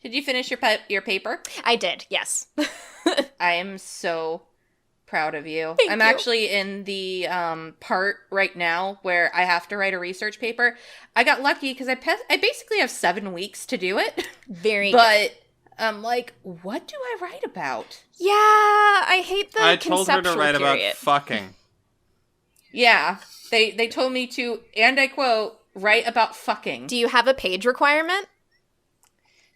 Did you finish your paper? I did, yes. I am so proud of you. Thank I'm you. actually in the part right now where I have to write a research paper. I got lucky because I basically have 7 weeks to do it. Very good. But I'm like, what do I write about? Yeah, I hate the I told her to conceptual write about period. fucking. Yeah, they told me to, and I quote, write about fucking. Do you have a page requirement?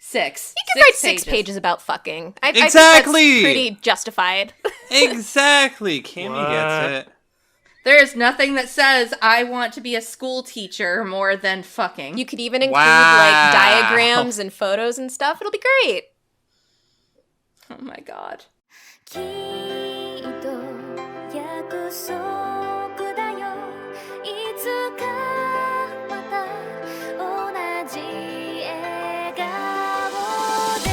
6. You can write 6 pages about fucking. I think Exactly! that's pretty justified. Exactly! Cammy gets it. There is nothing that says I want to be a school teacher more than fucking. You could even include, Wow. diagrams and photos and stuff. It'll be great. Oh my god. きっと約束だよいつかまた同じ笑顔で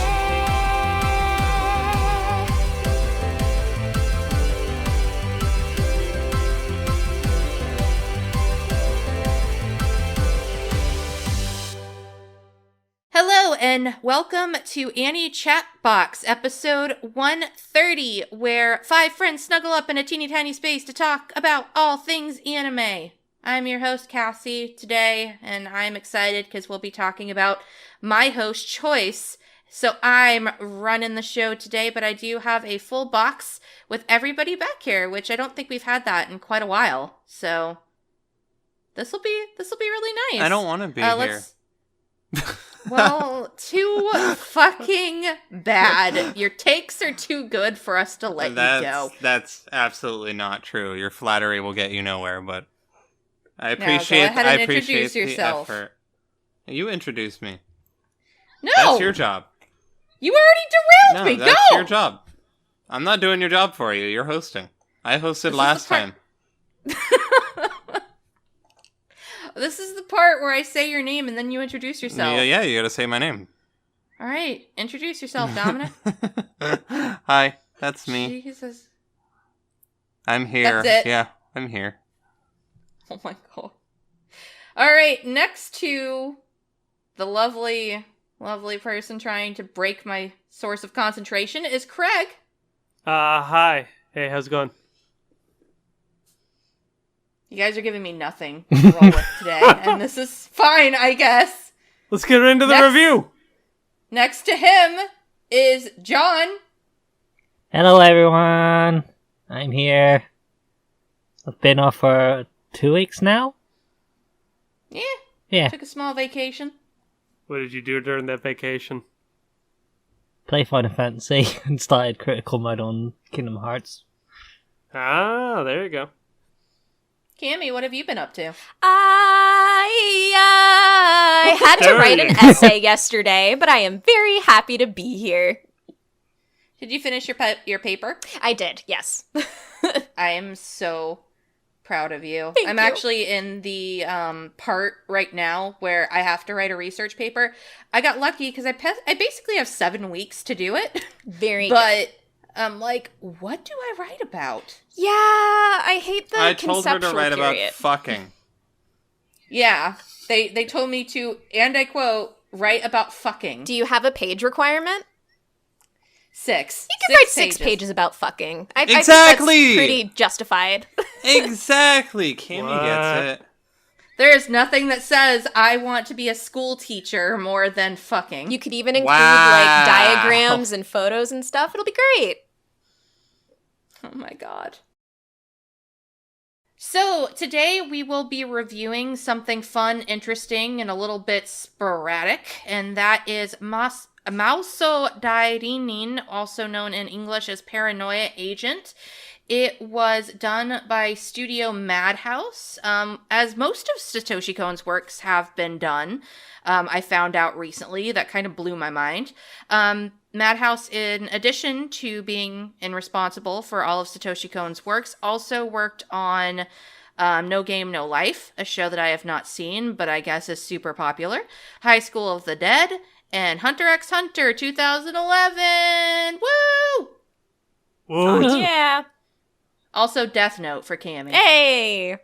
Hello and welcome to Annie Chatbox, episode 130, where 5 friends snuggle up in a teeny tiny space to talk about all things anime. I'm your host, Cassie, today, and I'm excited because we'll be talking about my host choice. So I'm running the show today, but I do have a full box with everybody back here, which I don't think we've had that in quite a while. So this will be really nice. I don't want to be here. Well, too fucking bad. Your takes are too good for us to let you go. That's absolutely not true. Your flattery will get you nowhere, but I Go appreciate ahead and appreciate introduce the yourself. effort. You introduced me. No! That's your job. You already derailed me. That's Go! your job. I'm not doing your job for you. You're hosting. I hosted last time. This is the part where I say your name and then you introduce yourself. Yeah, you gotta say my name. All right, introduce yourself, Dominic. Hi, that's me. Jesus. I'm here. That's it. Yeah, I'm here. Oh my god. All right, next to the lovely person trying to break my source of concentration is Craig. Hi. Hey, how's it going? You guys are giving me nothing to roll with today, and this is fine, I guess. Let's get into the review. Next to him is John. Hello everyone, I'm here. I've been off for 2 weeks now. Yeah. Took a small vacation. What did you do during that vacation? Play Final Fantasy and started Critical Mode on Kingdom Hearts. Ah, there you go. Cammy, what have you been up to? I had to write an essay yesterday, but I am very happy to be here. Did you finish your paper? I did, yes. I am so proud of you. Thank I'm you. actually in the part right now where I have to write a research paper. I got lucky because I basically have 7 weeks to do it. Very good. But I'm like, what do I write about? Yeah, I hate the I told her conceptual to write period. about fucking. Yeah, they told me to, and I quote, write about fucking. Do you have a page requirement? 6. You can write 6 pages about fucking. I think Exactly! that's pretty justified. Exactly! Cammy What? gets it. There is nothing that says I want to be a school teacher more than fucking. You could even include, Wow. diagrams and photos and stuff. It'll be great. Oh my god. So, today we will be reviewing something fun, interesting, and a little bit sporadic, and that is Mousou Dairinin, also known in English as Paranoia Agent. It was done by Studio Madhouse, as most of Satoshi Kon's works have been done. I found out recently. That kind of blew my mind. Madhouse, in addition to being responsible for all of Satoshi Kon's works, also worked on No Game, No Life, a show that I have not seen, but I guess is super popular, High School of the Dead, and Hunter x Hunter 2011! Woo! Whoa. Yeah. Also Death Note for Cammy. Hey!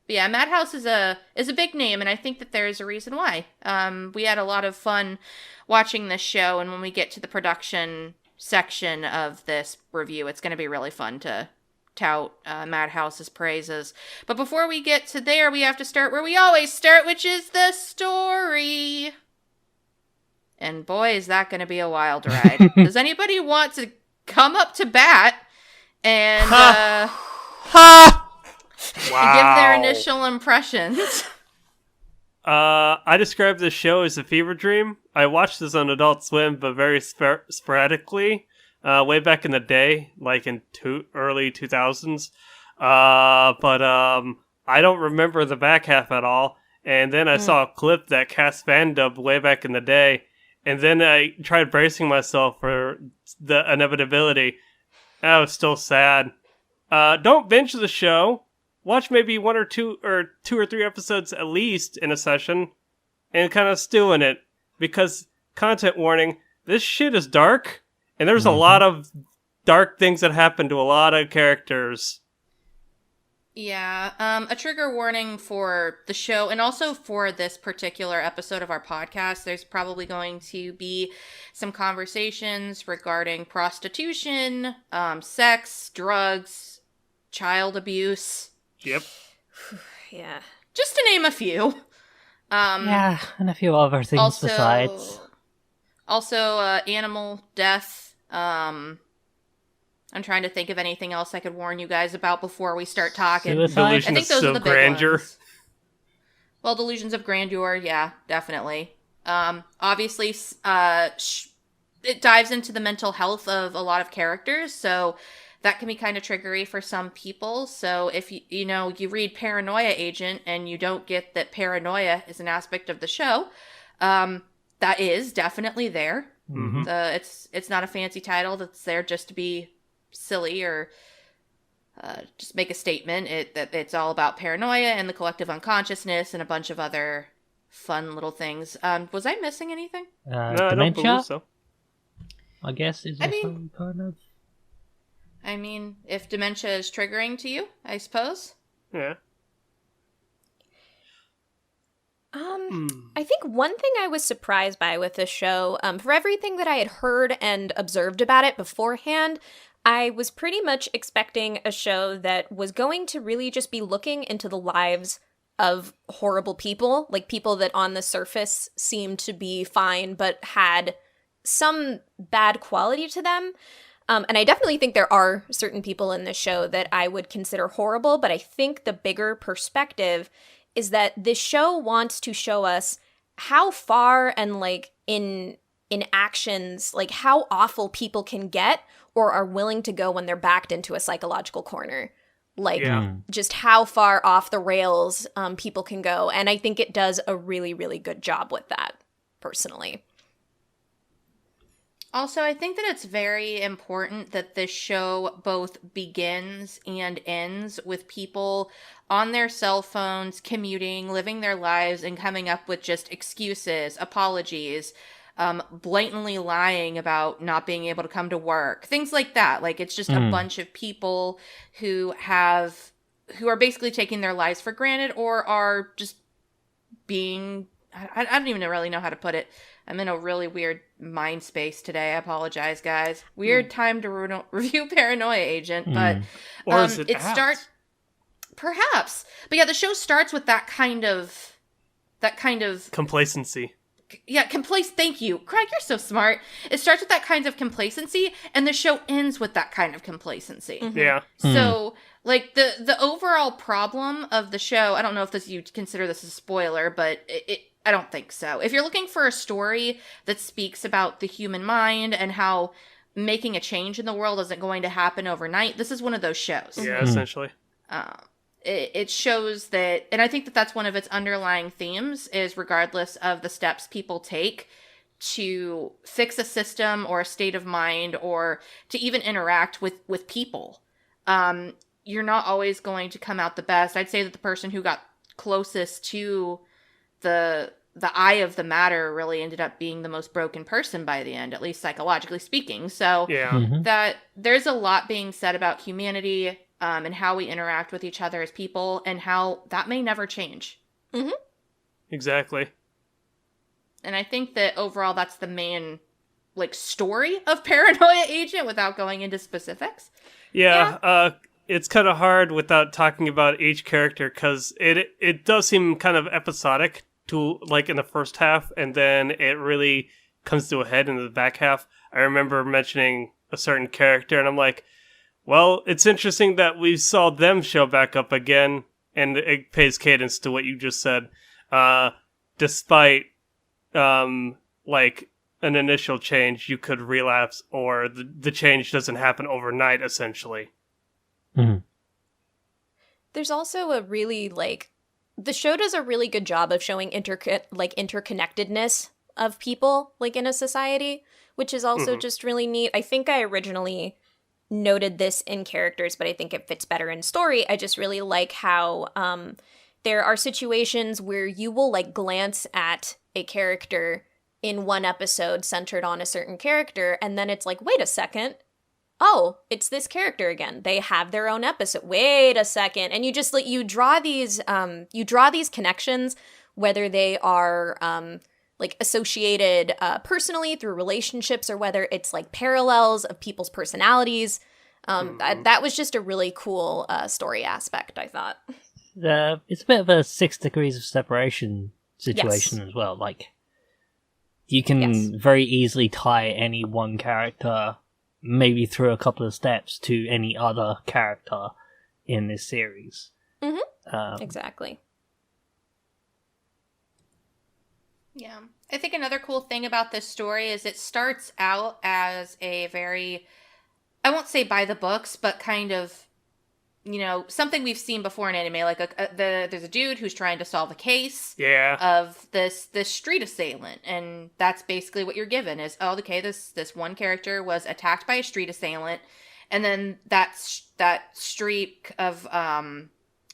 But yeah, Madhouse is a big name, and I think that there is a reason why. We had a lot of fun watching this show, and when we get to the production section of this review, it's going to be really fun to tout Madhouse's praises. But before we get to there, we have to start where we always start, which is the story. And boy, is that going to be a wild ride. Does anybody want to come up to bat and give their initial impressions? I described this show as a fever dream. I watched this on Adult Swim, but very sporadically, way back in the day, like in early 2000s. But I don't remember the back half at all. And then I saw a clip that Cass fan dubbed way back in the day. And then I tried bracing myself for the inevitability. I was still sad. Don't binge the show. Watch maybe one or two or three episodes at least in a session and kind of stew in it. Because, content warning, this shit is dark. And there's a lot of dark things that happen to a lot of characters. Yeah, a trigger warning for the show and also for this particular episode of our podcast. There's probably going to be some conversations regarding prostitution, sex, drugs, child abuse. Yep. Yeah. Just to name a few. Yeah, and a few other things besides. Also, animal death. I'm trying to think of anything else I could warn you guys about before we start talking. Suicide? I think those are the big grandeur. ones. Well, delusions of grandeur, yeah, definitely. Obviously, it dives into the mental health of a lot of characters, so that can be kind of triggery for some people. So if you read Paranoia Agent and you don't get that paranoia is an aspect of the show, that is definitely there. Mm-hmm. It's not a fancy title that's there just to be silly or just make a statement. It's all about paranoia and the collective unconsciousness and a bunch of other fun little things. Was I missing anything? No, I don't Dementia? believe so. I guess is also part of. I mean, if dementia is triggering to you, I suppose. Yeah. I think one thing I was surprised by with this show, for everything that I had heard and observed about it beforehand, I was pretty much expecting a show that was going to really just be looking into the lives of horrible people, like people that on the surface seemed to be fine but had some bad quality to them. And I definitely think there are certain people in this show that I would consider horrible, but I think the bigger perspective is that this show wants to show us how far and like in actions, like how awful people can get or are willing to go when they're backed into a psychological corner. Like just how far off the rails people can go. And I think it does a really, really good job with that, personally. Also, I think that it's very important that this show both begins and ends with people on their cell phones, commuting, living their lives, and coming up with just excuses, apologies, blatantly lying about not being able to come to work, things like that. Like, it's just a bunch of people who are basically taking their lives for granted or are just being, I don't even really know how to put it. I'm in a really weird mind space today. I apologize, guys. Weird time to review Paranoia Agent, but or is it starts perhaps. But yeah, the show starts with that kind of complacency. Yeah, thank you. Craig, you're so smart. It starts with that kind of complacency, and the show ends with that kind of complacency. Mm-hmm. Yeah. So, like, the overall problem of the show, I don't know if you consider this a spoiler, but I don't think so. If you're looking for a story that speaks about the human mind and how making a change in the world isn't going to happen overnight, this is one of those shows. Yeah, essentially. It shows that, and I think that that's one of its underlying themes, is regardless of the steps people take to fix a system or a state of mind or to even interact with people, you're not always going to come out the best. I'd say that the person who got closest to the eye of the matter really ended up being the most broken person by the end, at least psychologically speaking. So yeah. that there's a lot being said about humanity and how we interact with each other as people, and how that may never change. Mm-hmm. Exactly. And I think that overall that's the main, like, story of Paranoia Agent without going into specifics. Yeah. It's kind of hard without talking about each character, because it does seem kind of episodic to, like, in the first half, and then it really comes to a head in the back half. I remember mentioning a certain character, and I'm like, well, it's interesting that we saw them show back up again, and it pays cadence to what you just said. Despite, like, an initial change, you could relapse, or the change doesn't happen overnight, essentially. Mhm. There's also a really, like, the show does a really good job of showing interconnectedness of people, like, in a society, which is also just really neat. I think I originally noted this in characters, but I think it fits better in story. I just really like how there are situations where you will, like, glance at a character in one episode centered on a certain character, and then it's like, wait a second. Oh, it's this character again. They have their own episode. Wait a second. And you just, like, you draw these connections, whether they are like associated personally through relationships, or whether it's like parallels of people's personalities. That was just a really cool story aspect, I thought. It's a bit of a 6 degrees of separation situation as well. Like, you can very easily tie any one character, maybe through a couple of steps, to any other character in this series. Exactly. Yeah. I think another cool thing about this story is it starts out as a very, I won't say by the books, but kind of, you know, something we've seen before in anime. Like, there's a dude who's trying to solve a case of this street assailant. And that's basically what you're given is, oh, okay, this one character was attacked by a street assailant. And then that streak of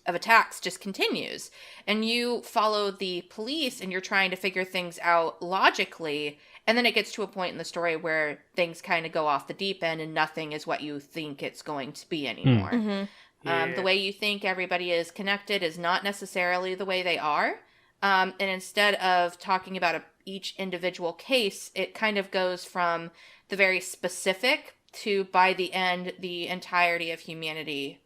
attacks just continues, and you follow the police, and you're trying to figure things out logically, and then it gets to a point in the story where things kind of go off the deep end, and nothing is what you think it's going to be anymore. The way you think everybody is connected is not necessarily the way they are, and instead of talking about each individual case, it kind of goes from the very specific to, by the end, the entirety of humanity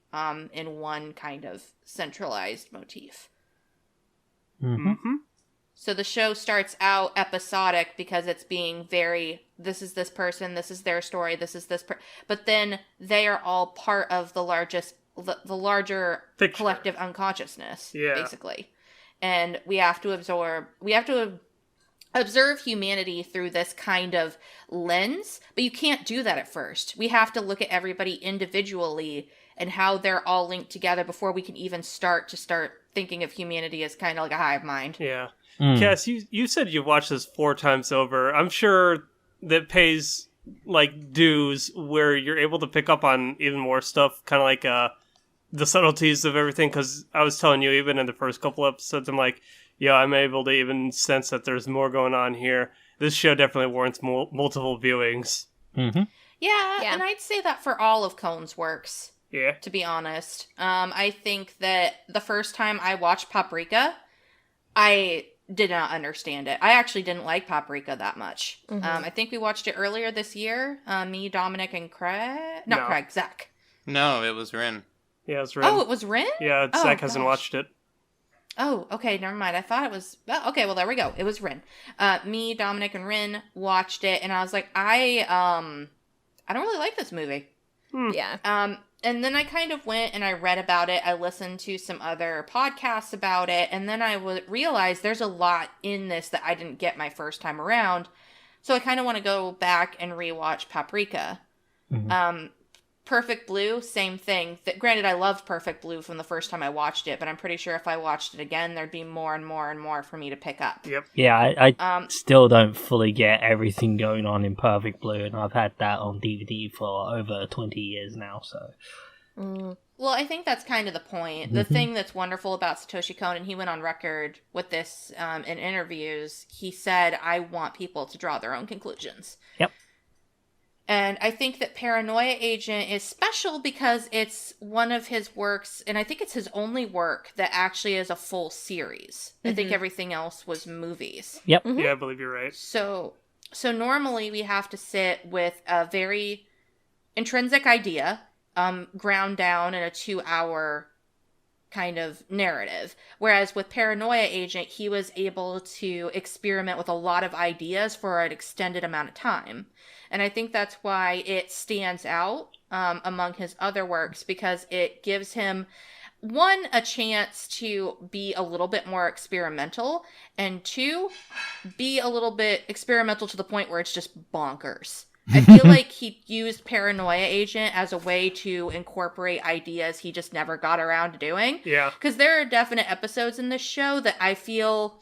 in one kind of centralized motif. So the show starts out episodic because it's being very, this is this person, this is their story, this is this but then they are all part of the larger picture, collective unconsciousness, basically. And we have to observe humanity through this kind of lens, but you can't do that at first. We have to look at everybody individually and how they're all linked together before we can even start thinking of humanity as kind of like a hive mind. Yeah. Cass, you said you watched this 4 times over. I'm sure that pays, like, dues where you're able to pick up on even more stuff, kind of like the subtleties of everything, because I was telling you, even in the first couple episodes, I'm like, yeah, I'm able to even sense that there's more going on here. This show definitely warrants multiple viewings. Yeah, and I'd say that for all of Kon's works. Yeah. To be honest. I think that the first time I watched Paprika, I did not understand it. I actually didn't like Paprika that much. I think we watched it earlier this year. Me, Dominic, and Craig. Craig, Zach. No, it was Rin. Yeah, it was Rin. Oh, it was Rin? Yeah, Zach hasn't watched it. Oh, okay, never mind. I thought it was... Oh, okay, well, there we go. It was Rin. Me, Dominic, and Rin watched it, and I was like, I don't really like this movie. Yeah. And then I kind of went and I read about it. I listened to some other podcasts about it. And then I realized there's a lot in this that I didn't get my first time around. So I kind of want to go back and rewatch Paprika. Perfect Blue, same thing. Granted, I loved Perfect Blue from the first time I watched it, but I'm pretty sure if I watched it again, there'd be more and more and more for me to pick up. Yep. Yeah, I still don't fully get everything going on in Perfect Blue, and I've had that on DVD for over 20 years now, so... Well, I think that's kind of the point. The thing that's wonderful about Satoshi Kon, and he went on record with this in interviews, he said, I want people to draw their own conclusions. Yep. And I think that Paranoia Agent is special because it's one of his works, and I think it's his only work that actually is a full series. I think everything else was movies. Yep. Yeah, I believe you're right. So normally we have to sit with a very intrinsic idea, ground down in a 2-hour kind of narrative. Whereas with Paranoia Agent, he was able to experiment with a lot of ideas for an extended amount of time. And I think that's why it stands out among his other works, because it gives him, one, a chance to be a little bit more experimental, and two, be a little bit experimental to the point where it's just bonkers. I feel like he used Paranoia Agent as a way to incorporate ideas he just never got around to doing. Yeah. Because there are definite episodes in this show that I feel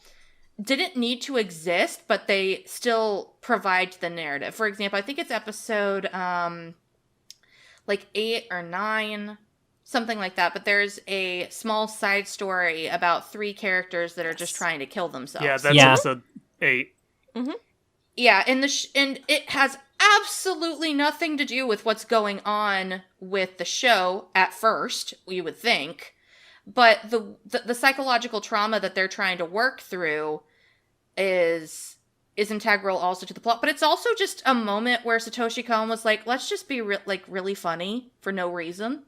didn't need to exist, but they still provide the narrative. For example, I think it's episode 8 or 9, something like that. But there's a small side story about 3 characters that are just trying to kill themselves. Yeah, that's episode 8. Mm-hmm. Yeah, and and it has absolutely nothing to do with what's going on with the show at first, you would think. But the psychological trauma that they're trying to work through is integral also to the plot. But it's also just a moment where Satoshi Kon was like, let's just be really funny for no reason.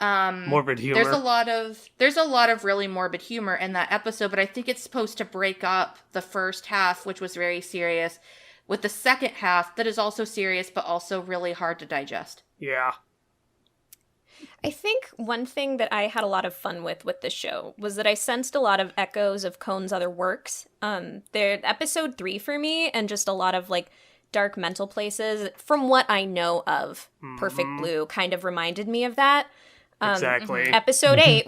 Morbid humor. There's a lot of really morbid humor in that episode, but I think it's supposed to break up the first half, which was very serious, with the second half that is also serious, but also really hard to digest. Yeah. I think one thing that I had a lot of fun with this show was that I sensed a lot of echoes of Kon's other works. They're episode 3 for me, and just a lot of like dark mental places, from what I know of Perfect Blue, kind of reminded me of that. Exactly. Episode 8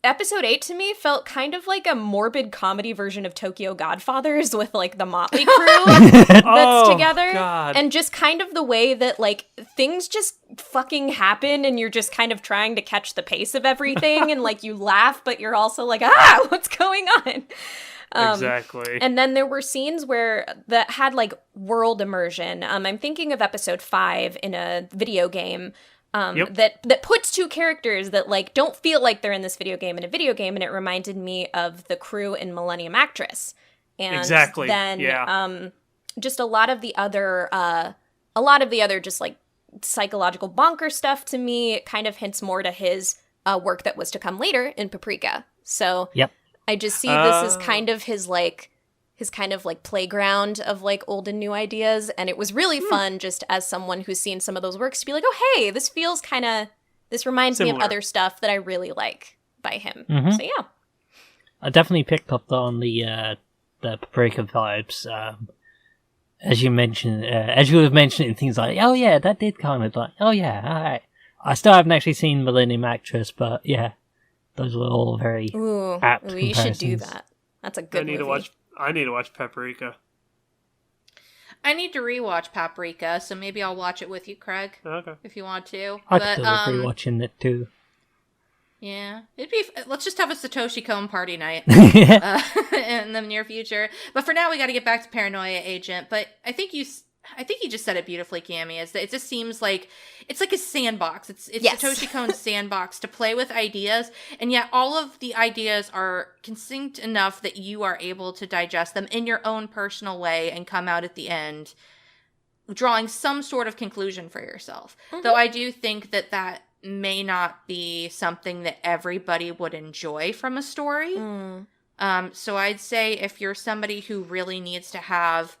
Episode 8 to me felt kind of like a morbid comedy version of Tokyo Godfathers with like the Motley crew that's together. God. And just kind of the way that like things just fucking happen and you're just kind of trying to catch the pace of everything and like you laugh, but you're also like, what's going on? Exactly. And then there were scenes that had like world immersion. I'm thinking of episode 5 in a video game. That puts 2 characters that like don't feel like they're in this video game in a video game, and it reminded me of the crew in Millennium Actress. And exactly. Then just a lot of the other just like psychological bonker stuff to me kind of hints more to his work that was to come later in Paprika. So I just see this as kind of his kind of like playground of like old and new ideas, and it was really fun just as someone who's seen some of those works to be like, oh hey, this reminds me of other stuff that I really like by him. So yeah, I definitely picked up on the Paprika vibes, as you mentioned, as you were mentioning things like, oh yeah, that did kind of like, oh yeah, alright. I still haven't actually seen Millennium Actress, but yeah, those were all very apt you should do comparisons. that. That's a good movie. I need to watch Paprika. I need to rewatch Paprika, so maybe I'll watch it with you, Craig. Okay. If you want to. I could agree watching it too. Yeah. Let's just have a Satoshi Kon party night in the near future. But for now, we got to get back to Paranoia Agent. But I think you just said it beautifully, Cammie. It just seems like it's like a sandbox. It's yes. Satoshi Kon's sandbox to play with ideas, and yet all of the ideas are succinct enough that you are able to digest them in your own personal way and come out at the end drawing some sort of conclusion for yourself. Though I do think that may not be something that everybody would enjoy from a story. So I'd say if you're somebody who really needs to have,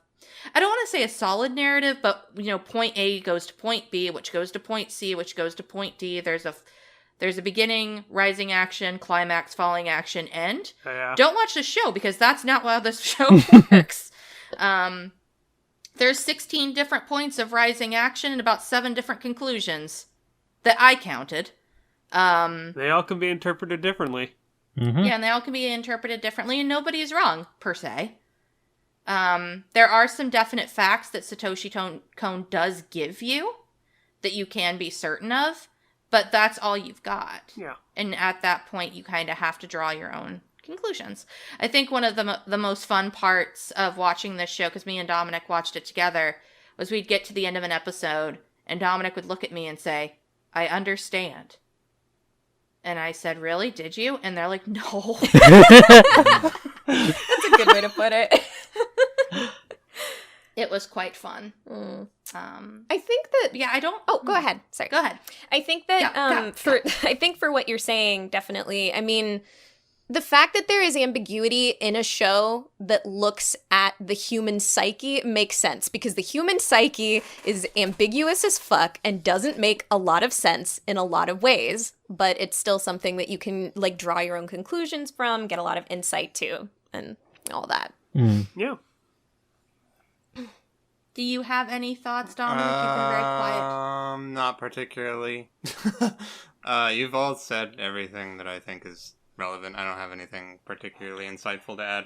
I don't want to say a solid narrative, but point A goes to point B, which goes to point C, which goes to point D. There's a beginning, rising action, climax, falling action, end. Yeah. Don't watch the show because that's not how this show works. There's 16 different points of rising action and about 7 different conclusions that I counted. They all can be interpreted differently. Yeah, and they all can be interpreted differently, and nobody is wrong, per se. There are some definite facts that Satoshi Kon does give you that you can be certain of, but that's all you've got. Yeah. And at that point, you kind of have to draw your own conclusions. I think one of the most fun parts of watching this show, because me and Dominic watched it together, was we'd get to the end of an episode and Dominic would look at me and say, I understand. And I said, really? Did you? And they're like, no. That's a good way to put it. It was quite fun. I think that I don't. Oh, go ahead. Sorry. Go ahead. I think that I think for what you're saying, definitely. I mean, the fact that there is ambiguity in a show that looks at the human psyche makes sense, because the human psyche is ambiguous as fuck and doesn't make a lot of sense in a lot of ways, but it's still something that you can like draw your own conclusions from, get a lot of insight to, and all that. Yeah. Do you have any thoughts, Dominic? You've been very quiet. Not particularly. You've all said everything that I think is relevant. I don't have anything particularly insightful to add.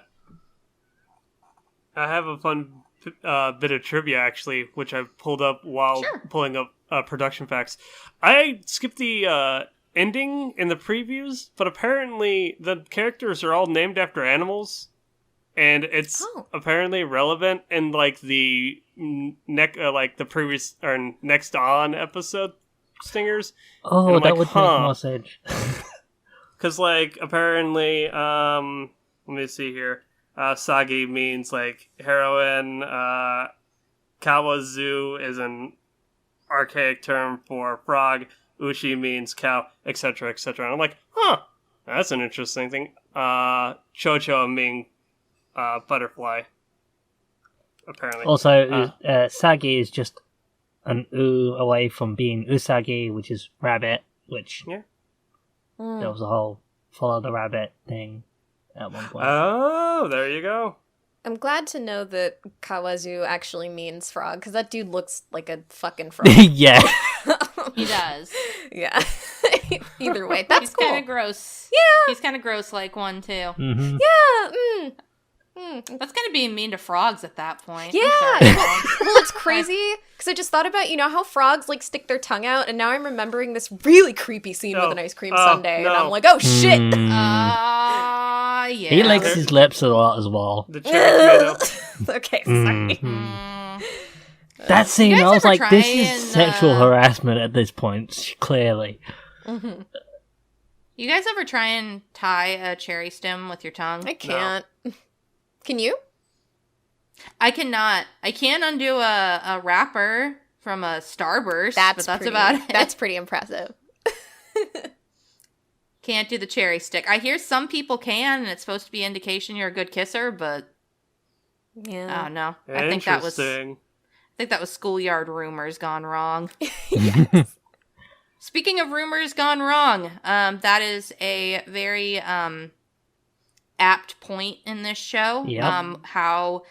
I have a fun bit of trivia, actually, which I pulled up while pulling up production facts. I skipped the ending in the previews, but apparently the characters are all named after animals, and it's apparently relevant in like the the previous or next on episode stingers. Oh, that would make more sense. Because, like, apparently, let me see here. Sagi means, like, heroine. Kawazu is an archaic term for frog. Ushi means cow, etc., etc. And I'm like, that's an interesting thing. Chocho mean butterfly, apparently. Also, Sagi is just an U away from being Usagi, which is rabbit, which... Yeah. There was a whole follow the rabbit thing at one point. Oh, there you go. I'm glad to know that Kawazu actually means frog, because that dude looks like a fucking frog. Yeah. He does. Yeah. Either way, that's He's cool. kind of gross. Yeah. He's kind of gross like one, too. Mm-hmm. Yeah. That's kind of being mean to frogs at that point. Yeah. I'm sorry, frogs. Well, it's crazy because I just thought about, you know, how frogs like stick their tongue out, and now I'm remembering this really creepy scene with an ice cream sundae, and I'm like, oh shit. Yeah. He licks his lips a lot as well. The cherry tomato. Okay, sorry. That scene, guys I was ever like, this try is and, sexual harassment at this point, clearly. You guys ever try and tie a cherry stem with your tongue? I can't. Can you? I cannot. I can undo a wrapper from a Starburst, but that's pretty, about it. That's pretty impressive. Can't do the cherry stick. I hear some people can, and it's supposed to be indication you're a good kisser, but Yeah. oh no. I think that was Interesting. schoolyard rumors gone wrong. Yes. Speaking of rumors gone wrong, that is a very apt point in this show. Yep. How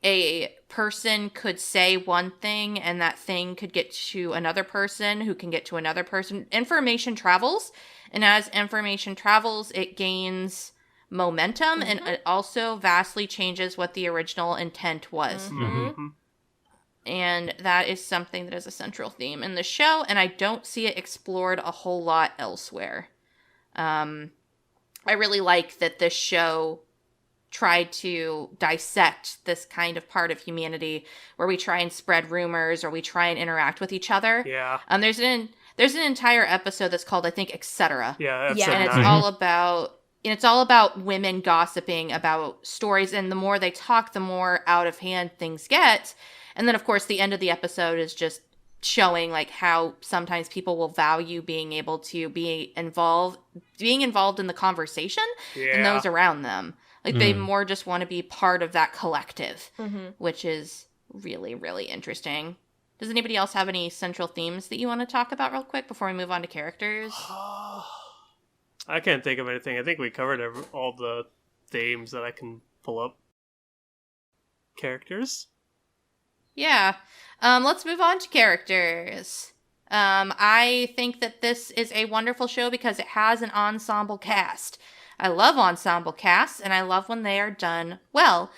a person could say one thing and that thing could get to another person who can get to another person. Information travels, and as information travels, it gains momentum, and it also vastly changes what the original intent was. Mm-hmm. And that is something that is a central theme in the show, and I don't see it explored a whole lot elsewhere. I really like that this show tried to dissect this kind of part of humanity where we try and spread rumors or we try and interact with each other. Yeah. There's an entire episode that's called, I think, Etc. Yeah, episode Yeah. And it's 9. all about women gossiping about stories, and the more they talk, the more out of hand things get. And then, of course, the end of the episode is just showing like how sometimes people will value being able to being involved in the conversation and those around them. Like they more just want to be part of that collective, which is really, really interesting. Does anybody else have any central themes that you want to talk about real quick before we move on to characters? I can't think of anything. I think we covered all the themes that I can pull up. Characters? Yeah. Let's move on to characters. I think that this is a wonderful show because it has an ensemble cast. I love ensemble casts, and I love when they are done well.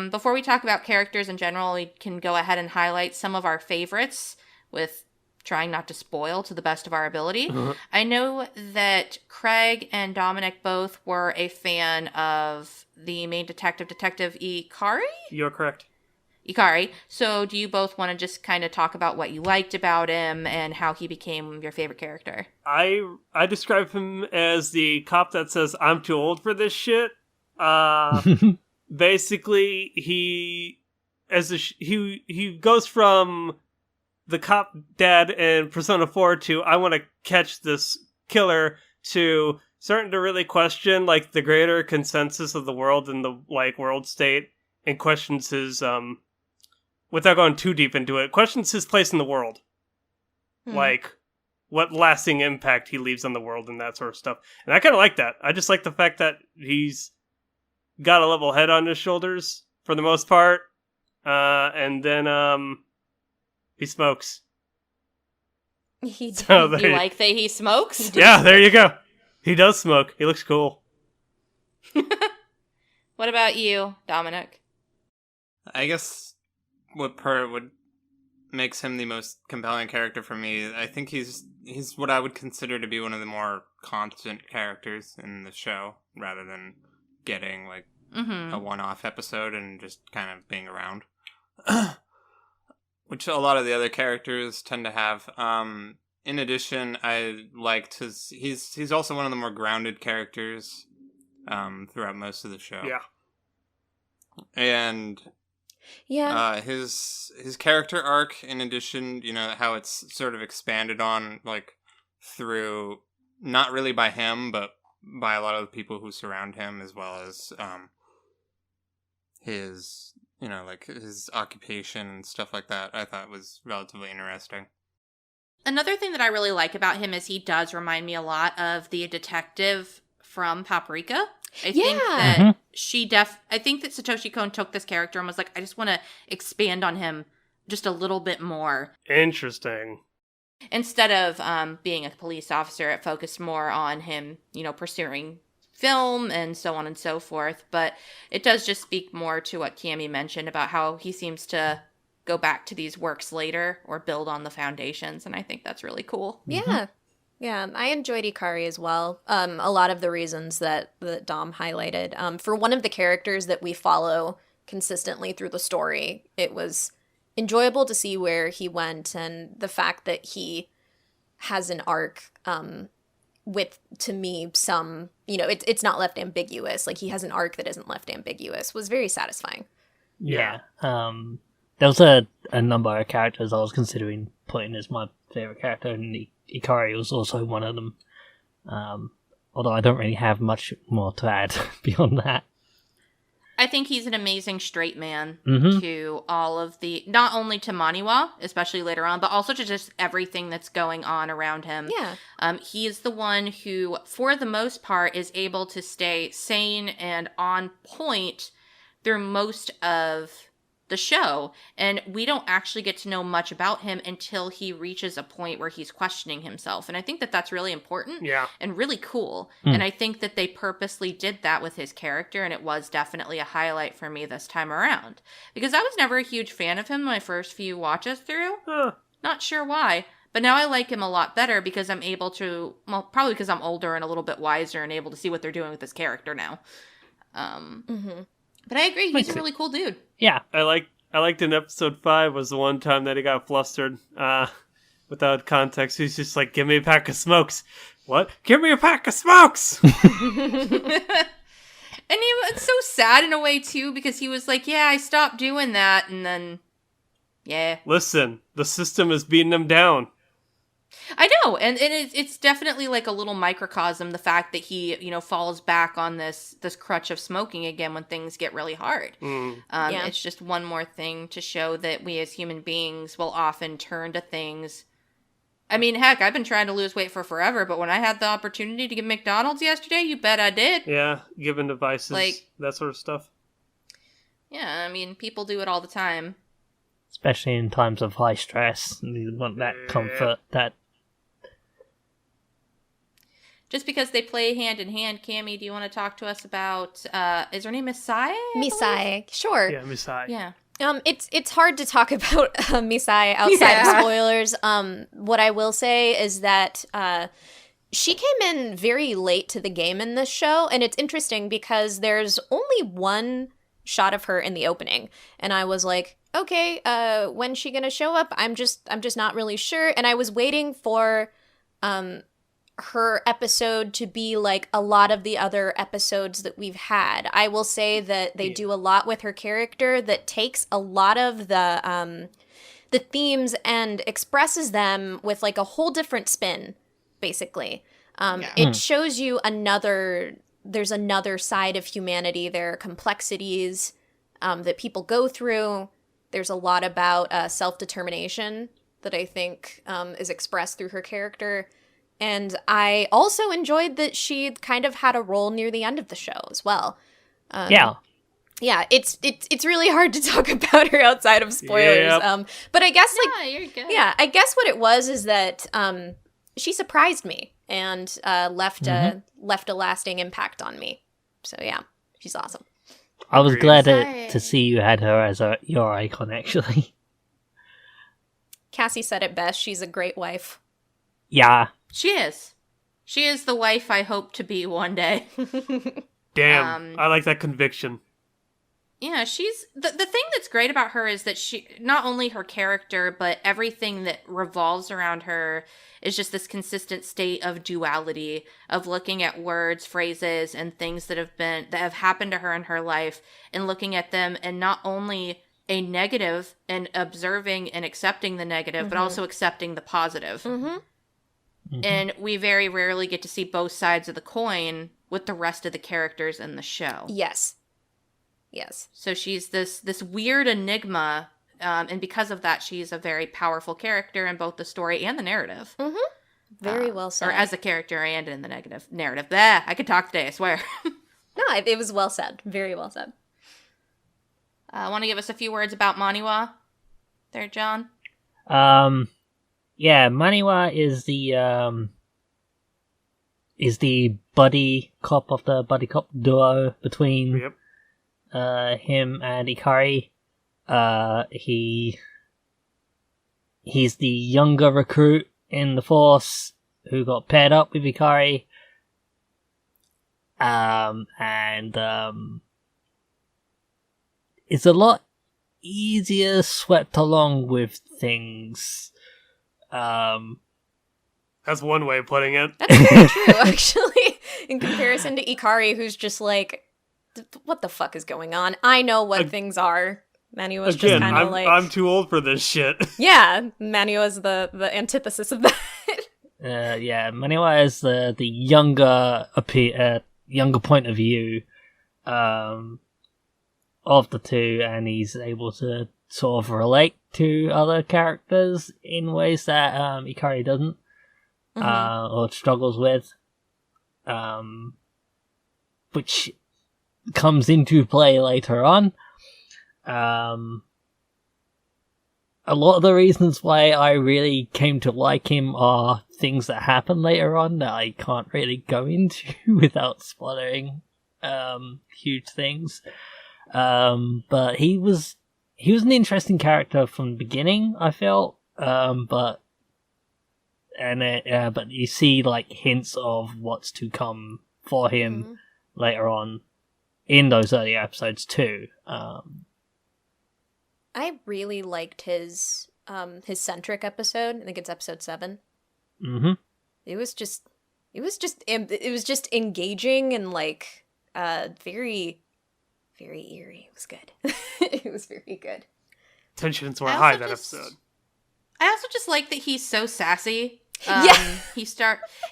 Before we talk about characters in general, we can go ahead and highlight some of our favorites with trying not to spoil to the best of our ability. I know that Craig and Dominic both were a fan of the main detective, Detective Ikari? You're correct. Ikari. So do you both want to just kind of talk about what you liked about him and how he became your favorite character? I describe him as the cop that says, I'm too old for this shit. Basically, he goes from the cop dad in Persona 4 to I want to catch this killer to starting to really question like the greater consensus of the world and the like world state, and questions his without going too deep into it, questions his place in the world. Like what lasting impact he leaves on the world and that sort of stuff. And I kind of like that. I just like the fact that he's got a level head on his shoulders for the most part. And then he smokes. He So You like that he smokes? yeah, there you go. He does smoke. He looks cool. What about you, Dominic? I guess what makes him the most compelling character for me, I think he's what I would consider to be one of the more constant characters in the show, rather than getting like a one-off episode and just kind of being around. Which a lot of the other characters tend to have. In addition, I liked he's also one of the more grounded characters throughout most of the show. Yeah. And his character arc, in addition, how it's sort of expanded on, like, through, not really by him, but by a lot of the people who surround him, as well as his, like, his occupation and stuff like that, I thought was relatively interesting. Another thing that I really like about him is he does remind me a lot of the detective from Paprika. I think that I think that Satoshi Kon took this character and was like, I just want to expand on him just a little bit more. Interesting. Instead of being a police officer, it focused more on him, pursuing film and so on and so forth. But it does just speak more to what Cami mentioned about how he seems to go back to these works later or build on the foundations. And I think that's really cool. Yeah. Yeah, I enjoyed Ikari as well. A lot of the reasons that Dom highlighted. For one of the characters that we follow consistently through the story, it was enjoyable to see where he went, and the fact that he has an arc with, to me, some, it's not left ambiguous. Like, he has an arc that isn't left ambiguous was very satisfying. Yeah. There was a number of characters I was considering putting as my favorite character, and Ikari was also one of them. Although I don't really have much more to add beyond that. I think he's an amazing straight man to all of the, not only to Maniwa, especially later on, but also to just everything that's going on around him. Yeah. He is the one who, for the most part, is able to stay sane and on point through most of the show, and we don't actually get to know much about him until he reaches a point where he's questioning himself, and I think that that's really important and really cool. And I think that they purposely did that with his character, and it was definitely a highlight for me this time around, because I was never a huge fan of him my first few watches through. Not sure why, but now I like him a lot better because I'm able to, well, probably because I'm older and a little bit wiser and able to see what they're doing with this character now. But I agree, he's a really cool dude. Yeah. I liked in episode 5 was the one time that he got flustered without context. He's just like, give me a pack of smokes. What? Give me a pack of smokes! And it's so sad in a way, too, because he was like, yeah, I stopped doing that, and then, yeah. Listen, the system is beating him down. I know, and it's definitely like a little microcosm, the fact that he, falls back on this crutch of smoking again when things get really hard. It's just one more thing to show that we as human beings will often turn to things. I mean, heck, I've been trying to lose weight for forever, but when I had the opportunity to get McDonald's yesterday, you bet I did. Yeah, given devices, that sort of stuff. Yeah, I mean, people do it all the time. Especially in times of high stress. You want that comfort, that... Just because they play hand in hand, Cammy, do you want to talk to us about, is her name Misai? Misai, sure. Yeah, Misai. Yeah. It's hard to talk about Misai outside of spoilers. What I will say is that she came in very late to the game in this show, and it's interesting because there's only one shot of her in the opening. And I was like, okay, when's she gonna show up? I'm just not really sure. And I was waiting for her episode to be like a lot of the other episodes that we've had. I will say that they do a lot with her character that takes a lot of the themes and expresses them with like a whole different spin, basically. It shows you there's another side of humanity. There are complexities that people go through. There's a lot about self-determination that I think is expressed through her character. And I also enjoyed that she kind of had a role near the end of the show as well. Yeah, it's really hard to talk about her outside of spoilers. Yep. But I guess you're good. Yeah, I guess what it was is that she surprised me and left a lasting impact on me. So yeah, she's awesome. I was glad to see you had her as your icon, actually. Cassie said it best. She's a great wife. Yeah. She is. She is the wife I hope to be one day. Damn, I like that conviction. Yeah, she's... The thing that's great about her is that she... Not only her character, but everything that revolves around her is just this consistent state of duality, of looking at words, phrases, and things that have happened to her in her life, and looking at them, and not only a negative, and observing and accepting the negative, but also accepting the positive. And we very rarely get to see both sides of the coin with the rest of the characters in the show. Yes. So she's this weird enigma, and because of that, she's a very powerful character in both the story and the narrative. Very well said. Or as a character and in the narrative. Blah, I could talk today, I swear. No, it was well said. Very well said. Want to give us a few words about Maniwa there, John? Yeah, Maniwa is the buddy cop of the buddy cop duo between him and Ikari. He's the younger recruit in the force who got paired up with Ikari. It's a lot easier swept along with things. That's one way of putting it. That's very true, actually. In comparison to Ikari, who's just like, what the fuck is going on? I know what things are. Manu was just kind of like... I'm too old for this shit. Yeah, Manu is the antithesis of that. Yeah, Maniwa is the younger point of view of the two, and he's able to sort of relate to other characters in ways that Ikari doesn't, or struggles with, which comes into play later on. A lot of the reasons why I really came to like him are things that happen later on that I can't really go into without spoiling huge things. But he was an interesting character from the beginning, I felt. But you see like hints of what's to come for him later on in those early episodes too. I really liked his centric episode. I think it's episode 7. It was just engaging and like very, very eerie. It was good. It was very good. Tensions were high that episode. I also just like that he's so sassy.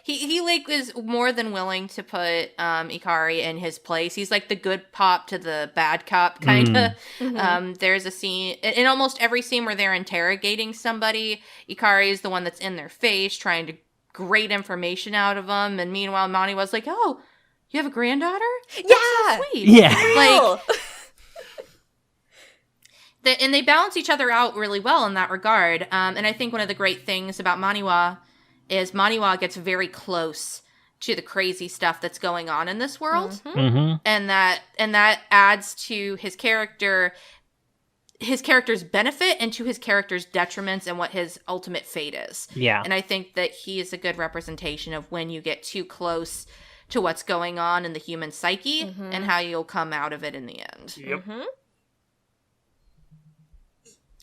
He like is more than willing to put Ikari in his place. He's like the good pop to the bad cop kind of. There's a scene in almost every scene where they're interrogating somebody. Ikari is the one that's in their face, trying to grate information out of them. And meanwhile, Mani was like, "Oh, you have a granddaughter? That's so sweet." Yeah, like. And they balance each other out really well in that regard. And I think one of the great things about Maniwa is Maniwa gets very close to the crazy stuff that's going on in this world. And that adds to his character's benefit and to his character's detriments and what his ultimate fate is. Yeah. And I think that he is a good representation of when you get too close to what's going on in the human psyche and how you'll come out of it in the end. Yep.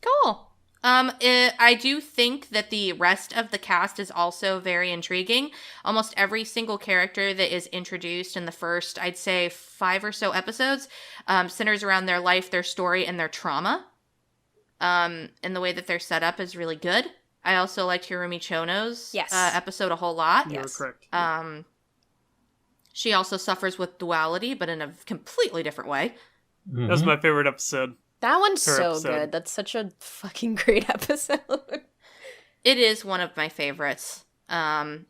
Cool. I do think that the rest of the cast is also very intriguing. Almost every single character that is introduced in the first, I'd say, 5 or so episodes, centers around their life, their story, and their trauma. And the way that they're set up is really good. I also liked Hirumi Chono's episode a whole lot. You're correct. She also suffers with duality, but in a completely different way. That was my favorite episode. That one's Her so episode. good. That's such a fucking great episode. It is one of my favorites. And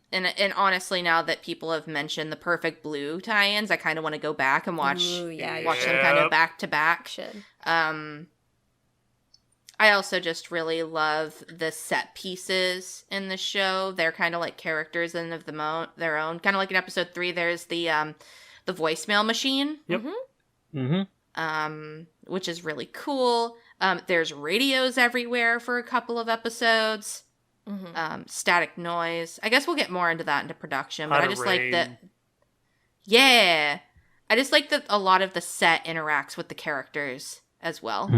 honestly, now that people have mentioned the Perfect Blue tie-ins, I kind of want to go back and watch them kind of back to back. Should. I also just really love the set pieces in the show. They're kind of like characters in of their own. Kind of like in episode 3, there's the voicemail machine. Yep. Which is really cool. There's radios everywhere for a couple of episodes. Static noise. I guess we'll get more into that into production, but I just like that. Yeah. I just like that a lot of the set interacts with the characters as well.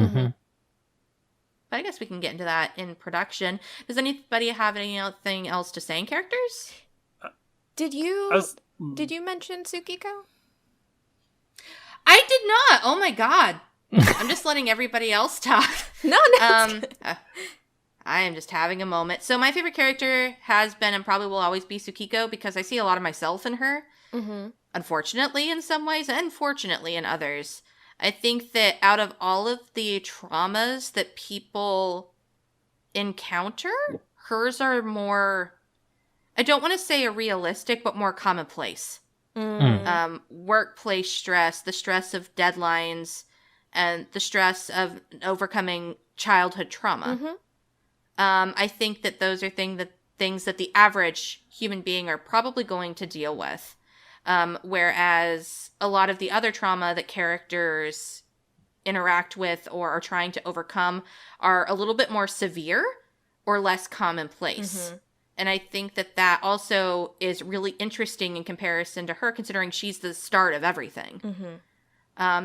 But I guess we can get into that in production. Does anybody have anything else to say in characters? Did you mention Tsukiko? I did not. Oh my god. I'm just letting everybody else talk. No. I am just having a moment. So my favorite character has been and probably will always be Tsukiko because I see a lot of myself in her. Unfortunately in some ways and fortunately in others. I think that out of all of the traumas that people encounter, hers are more, I don't want to say realistic, but more commonplace. Workplace stress, the stress of deadlines, and the stress of overcoming childhood trauma. I think that those are things that the average human being are probably going to deal with. Whereas a lot of the other trauma that characters interact with or are trying to overcome are a little bit more severe or less commonplace. And I think that also is really interesting in comparison to her, considering she's the start of everything.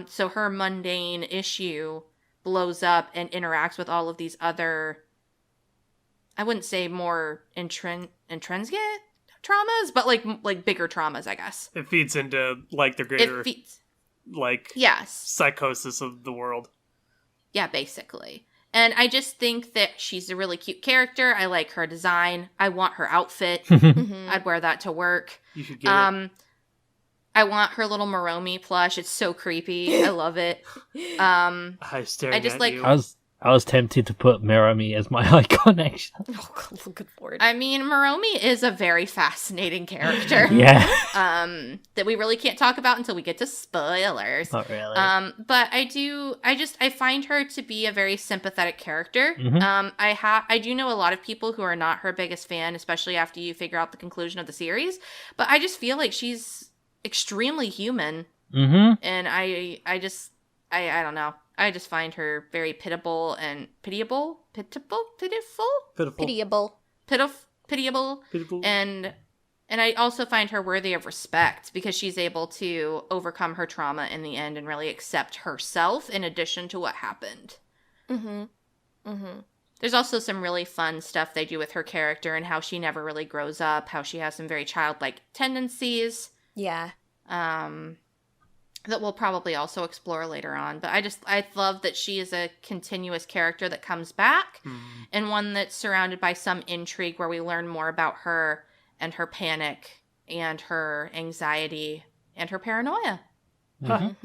So her mundane issue blows up and interacts with all of these other, I wouldn't say more intrinsic traumas, but like bigger traumas, I guess. It feeds into like the greater yes, psychosis of the world. Yeah, basically. And I just think that she's a really cute character. I like her design. I want her outfit. I'd wear that to work. You should get it. I want her little Moromi plush. It's so creepy. I love it. I staring I just at like you. I was tempted to put Miromi as my icon, actually. Oh, good lord. I mean, Moromi is a very fascinating character. Yeah. That we really can't talk about until we get to spoilers. Not really. But I find her to be a very sympathetic character. I do know a lot of people who are not her biggest fan, especially after you figure out the conclusion of the series. But I just feel like she's extremely human. And I don't know. I just find her very pitiable and pitiable. And I also find her worthy of respect because she's able to overcome her trauma in the end and really accept herself in addition to what happened. There's also some really fun stuff they do with her character and how she never really grows up, how she has some very childlike tendencies. Yeah. That we'll probably also explore later on. But I love that she is a continuous character that comes back and one that's surrounded by some intrigue where we learn more about her and her panic and her anxiety and her paranoia. But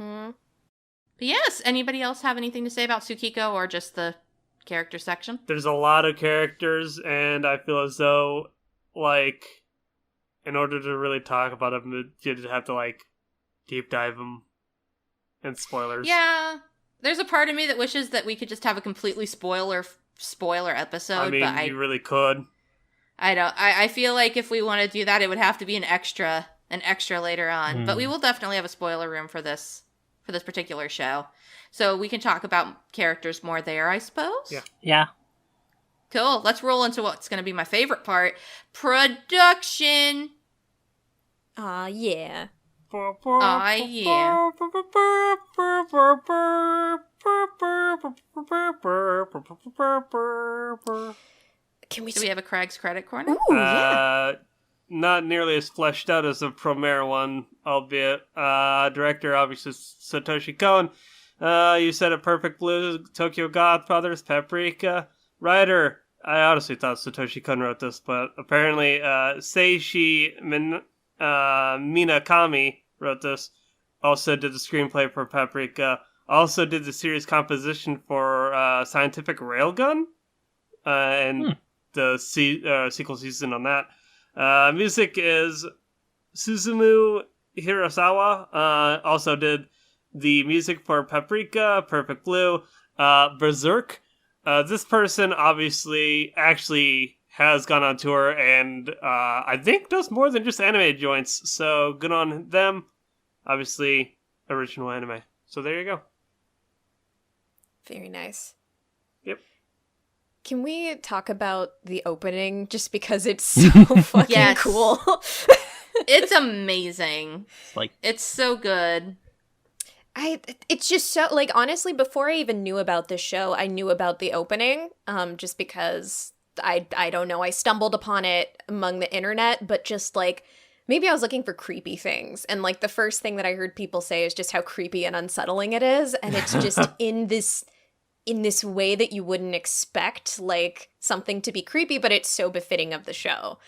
yes, anybody else have anything to say about Tsukiko or just the character section? There's a lot of characters, and I feel as though, like, in order to really talk about them, you'd have to, like, deep dive them and spoilers. Yeah, there's a part of me that wishes that we could just have a completely spoiler episode. I mean, you really could. I don't. I feel like if we want to do that, it would have to be an extra later on. But we will definitely have a spoiler room for this particular show, so we can talk about characters more there, I suppose. Yeah. Cool. Let's roll into what's going to be my favorite part: production. Yeah. yeah. Can we Do we have a Craig's Credit Corner? Ooh, yeah. Not nearly as fleshed out as the Promare one, albeit. Director, obviously, Satoshi Kon. You said it, Perfect Blue, Tokyo Godfathers, Paprika. Writer, I honestly thought Satoshi Kon wrote this, but apparently Seishi Minakami wrote this. Also did the screenplay for Paprika. Also did the series composition for Scientific Railgun. And the sequel season on that. Music is Suzumu Hirasawa. Also did the music for Paprika, Perfect Blue, Berserk. This person obviously actually has gone on tour and I think does more than just anime joints. So good on them. Obviously, original anime. So there you go. Very nice. Yep. Can we talk about the opening just because it's so fucking Yes. cool? It's amazing. Like, It's so good. It's just so, like, honestly, before I even knew about this show, I knew about the opening, just because I don't know, I stumbled upon it among the internet, but just, like, maybe I was looking for creepy things, and, like, the first thing that I heard people say is just how creepy and unsettling it is, and it's just in this way that you wouldn't expect, like, something to be creepy, but it's so befitting of the show.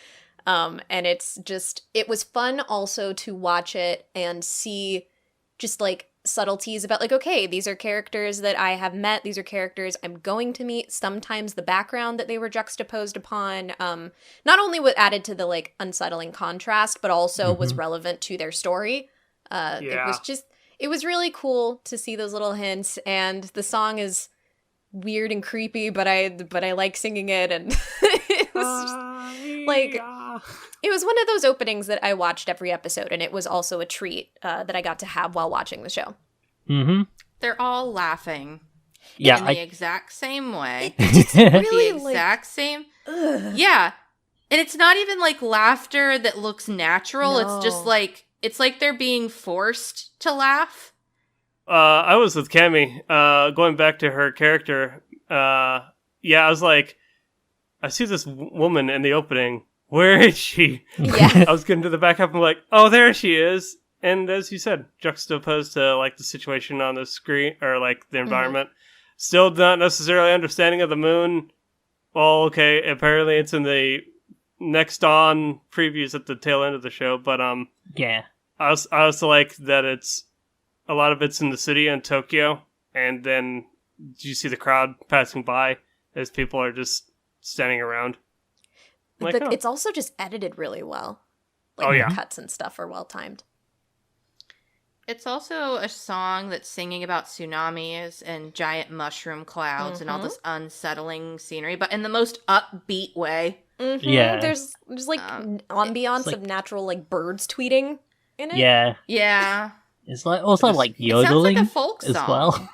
And it's just, it was fun also to watch it and see just, like, subtleties about, like, okay, these are characters that I have met, these are characters I'm going to meet, sometimes the background that they were juxtaposed upon, not only what added to the, like, unsettling contrast, but also was relevant to their story. It was really cool to see those little hints, and the song is weird and creepy, but I like singing it, and it was just, like, it was one of those openings that I watched every episode, and it was also a treat that I got to have while watching the show. mm-hmm. They're all laughing Yeah, in the exact same way. Really, The exact same. Yeah. And it's not even like laughter that looks natural. No. It's just like, it's like they're being forced to laugh. I was with Cammy, going back to her character. I was like, I see this woman in the opening. Where is she? Yeah. I was getting to the back half. I'm like, oh, there she is. And as you said, juxtaposed to like the situation on the screen or like the environment. Still not necessarily understanding of the moon. Well, okay, apparently it's in the next on previews at the tail end of the show. But yeah. I also like that it's a lot of it's in the city in Tokyo, and then you see the crowd passing by as people are just standing around. Like, But it's also just edited really well. Like, Oh, yeah. the cuts and stuff are well timed. It's also a song that's singing about tsunamis and giant mushroom clouds and all this unsettling scenery, but in the most upbeat way. Yeah. There's like ambiance like- of natural, like, birds tweeting in it. Yeah. Yeah. It's like also like It sounds yodeling like a folk as song. well.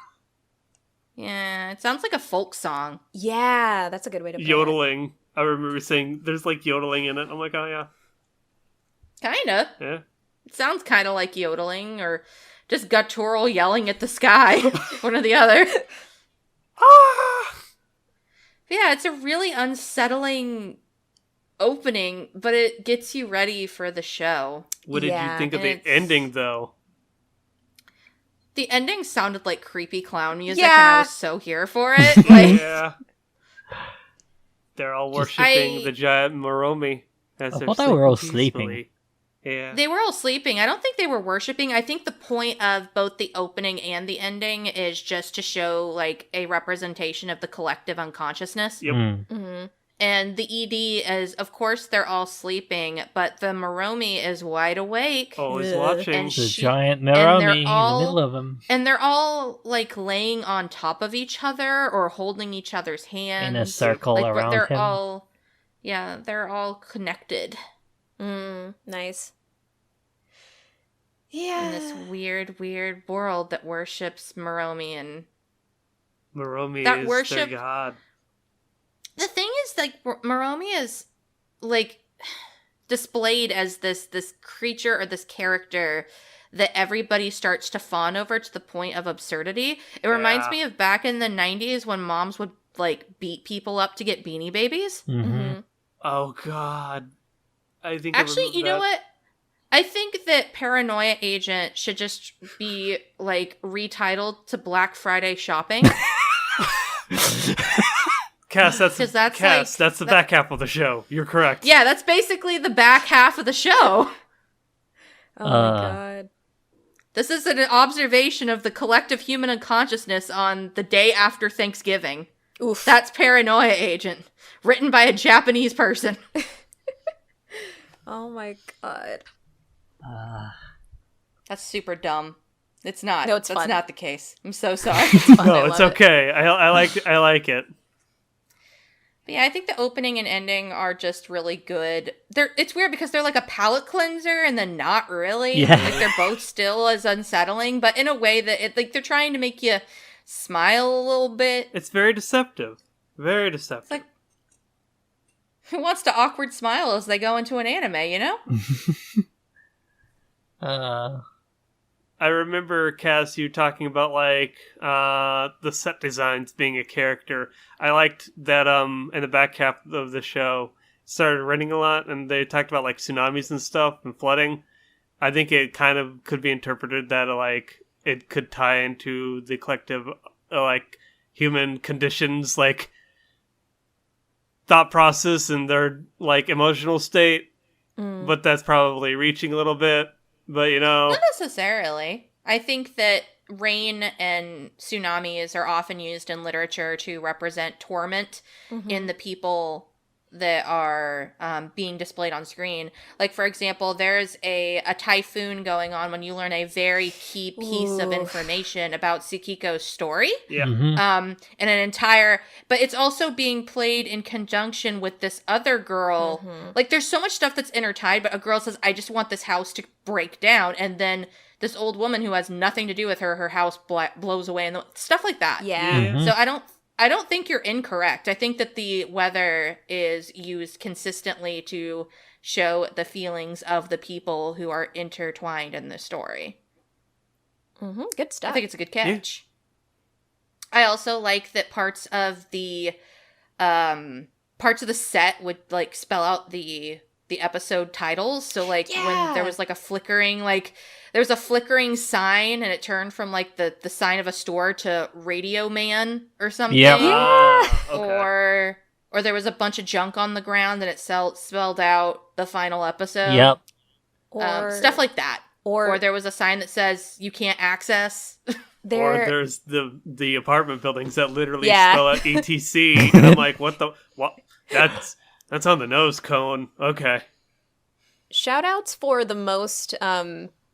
Yeah, it sounds like a folk song. Yeah, that's a good way to put it. yodeling. I remember saying there's like yodeling in it. I'm like, oh yeah. Kinda. Yeah. It sounds kind of like yodeling or just guttural yelling at the sky. One or the other. Yeah, it's a really unsettling opening, but it gets you ready for the show. What did Yeah, you think of and the it's- ending though? The ending sounded like creepy clown music, and Yeah. I was so here for it. Like, Yeah. They're all worshipping the giant Moromi. As I they're thought they were all peacefully. Yeah. they were all sleeping. I don't think they were worshiping. I think the point of both the opening and the ending is just to show, like, a representation of the collective unconsciousness. Yep. Mm-hmm. And the ED is, of course, they're all sleeping, but the Moromi is wide awake. Always Ugh. watching. And The she- giant they're Naromi in the all- middle of them. And they're all, like, laying on top of each other or holding each other's hands. In a circle like, around they're him. all, yeah, they're all connected Nice. Yeah. in this weird, weird world that worships Moromi. And Moromi that is worship- their god. the thing is, like, Moromi is, like, displayed as this creature or this character that everybody starts to fawn over to the point of absurdity. It reminds me of back in the 90s when moms would like beat people up to get Beanie Babies. Mm-hmm. Oh God, I think Actually, you know what? I think that Paranoia Agent should just be like retitled to Black Friday Shopping. Cass, that's Cass, that's the back half of the show. You're correct. Yeah, that's basically the back half of the show. Oh my God. This is an observation of the collective human unconsciousness on the day after Thanksgiving. Oof. That's Paranoia Agent, written by a Japanese person. Oh my God. That's super dumb. It's not. No, it's That's fun. not the case. I'm so sorry. No, it's okay. I like it. But yeah, I think the opening and ending are just really good. It's weird because they're like a palate cleanser and then not really. Yeah. Like they're both still as unsettling, but in a way that they're trying to make you smile a little bit. It's very deceptive. Very deceptive. It's like, who wants to awkward smile as they go into an anime, you know? I remember, Cass, you talking about like the set designs being a character. I liked that in the back half of the show it started raining a lot, and they talked about like tsunamis and stuff and flooding. I think it kind of could be interpreted that like it could tie into the collective like human conditions, like thought process and their like emotional state. But that's probably reaching a little bit. But, you know... Not necessarily. I think that rain and tsunamis are often used in literature to represent torment in the people that are being displayed on screen. Like, for example, there's a typhoon going on when you learn a very key piece of information about Tsukiko's story. Yeah. And an entire... But it's also being played in conjunction with this other girl. Like, there's so much stuff that's intertied, but a girl says, I just want this house to break down. And then this old woman who has nothing to do with her house blows away. And stuff like that. Yeah. So I don't think you're incorrect. I think that the weather is used consistently to show the feelings of the people who are intertwined in the story. Good stuff. I think it's a good catch. I also like that parts of the set would like spell out the episode titles. So like when there was like a flickering, like there was a flickering sign and it turned from like the sign of a store to Radio Man or something. Yep. Okay. Or there was a bunch of junk on the ground and it spelled out the final episode. Yep. Or stuff like that. Or Or there was a sign that says you can't access. Or there. there's the apartment buildings that literally Yeah. spell out ETC. And I'm like, what? That's on the nose cone. Okay. Shoutouts for the most,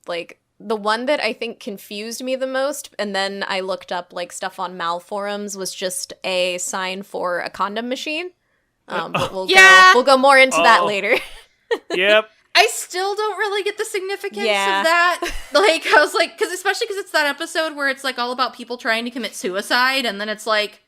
like, the one that I think confused me the most, and then I looked up, like, stuff on Mal forums, was just a sign for a condom machine. But we'll go more into that later. Yep. I still don't really get the significance Yeah. of that. Like, I was like, especially because it's that episode where it's like all about people trying to commit suicide, and then it's like,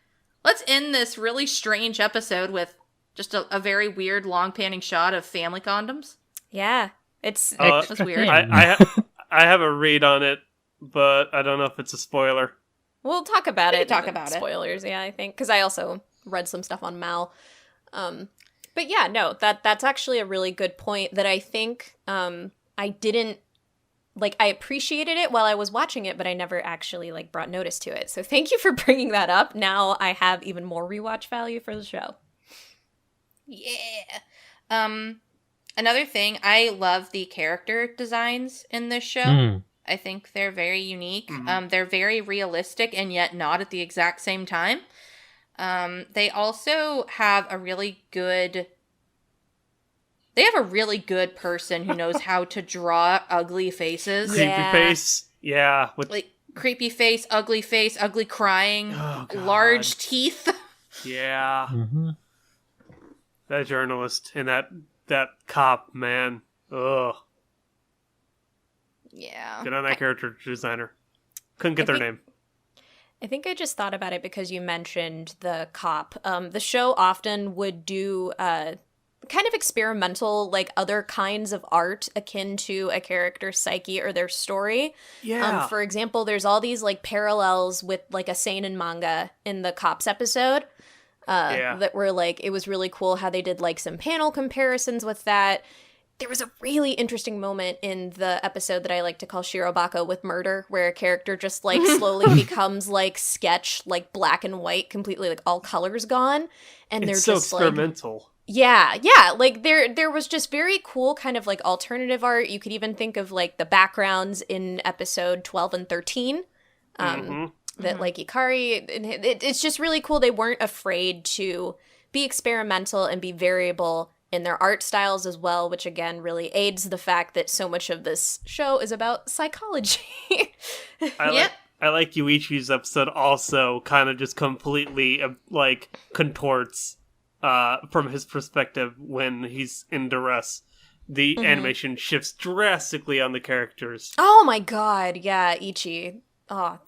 let's end this really strange episode with just a very weird long panning shot of family condoms. Yeah. It's That's weird. I have a read on it, but I don't know if it's a spoiler. We'll talk about it. talk about it. Spoilers, yeah, I think, because I also read some stuff on Mal. But yeah, no, that's actually a really good point that I think I didn't, like, I appreciated it while I was watching it, but I never actually, like, brought notice to it. So thank you for bringing that up. Now I have even more rewatch value for the show. Yeah. Another thing, I love the character designs in this show. I think they're very unique. They're very realistic and yet not at the exact same time. They also have a really good person who knows how to draw ugly faces. Creepy face. Yeah. With Like creepy face, ugly crying, Oh, God. large teeth. Yeah. That journalist and that cop, man. Ugh. Yeah. Good on that character designer. Couldn't get their name. I think I just thought about it because you mentioned the cop. The show often would do kind kind of experimental, like other kinds of art akin to a character's psyche or their story. Yeah. For example, there's all these like parallels with like a seinen manga in the Cops episode. That were like, it was really cool how they did like some panel comparisons with that. There was a really interesting moment in the episode that I like to call Shirobako with murder, where a character just like slowly becomes like sketch, like black and white, completely like all colors gone, and they're it's so just experimental. Like, yeah, like there was just very cool kind of like alternative art. You could even think of like the backgrounds in episode 12 and 13. That like Ikari, it's just really cool. They weren't afraid to be experimental and be variable in their art styles as well, which again really aids the fact that so much of this show is about psychology. I like Yuichi's episode also kind of just completely like contorts from his perspective when he's in duress. The animation shifts drastically on the characters. Oh my god, yeah, Ichi. Oh,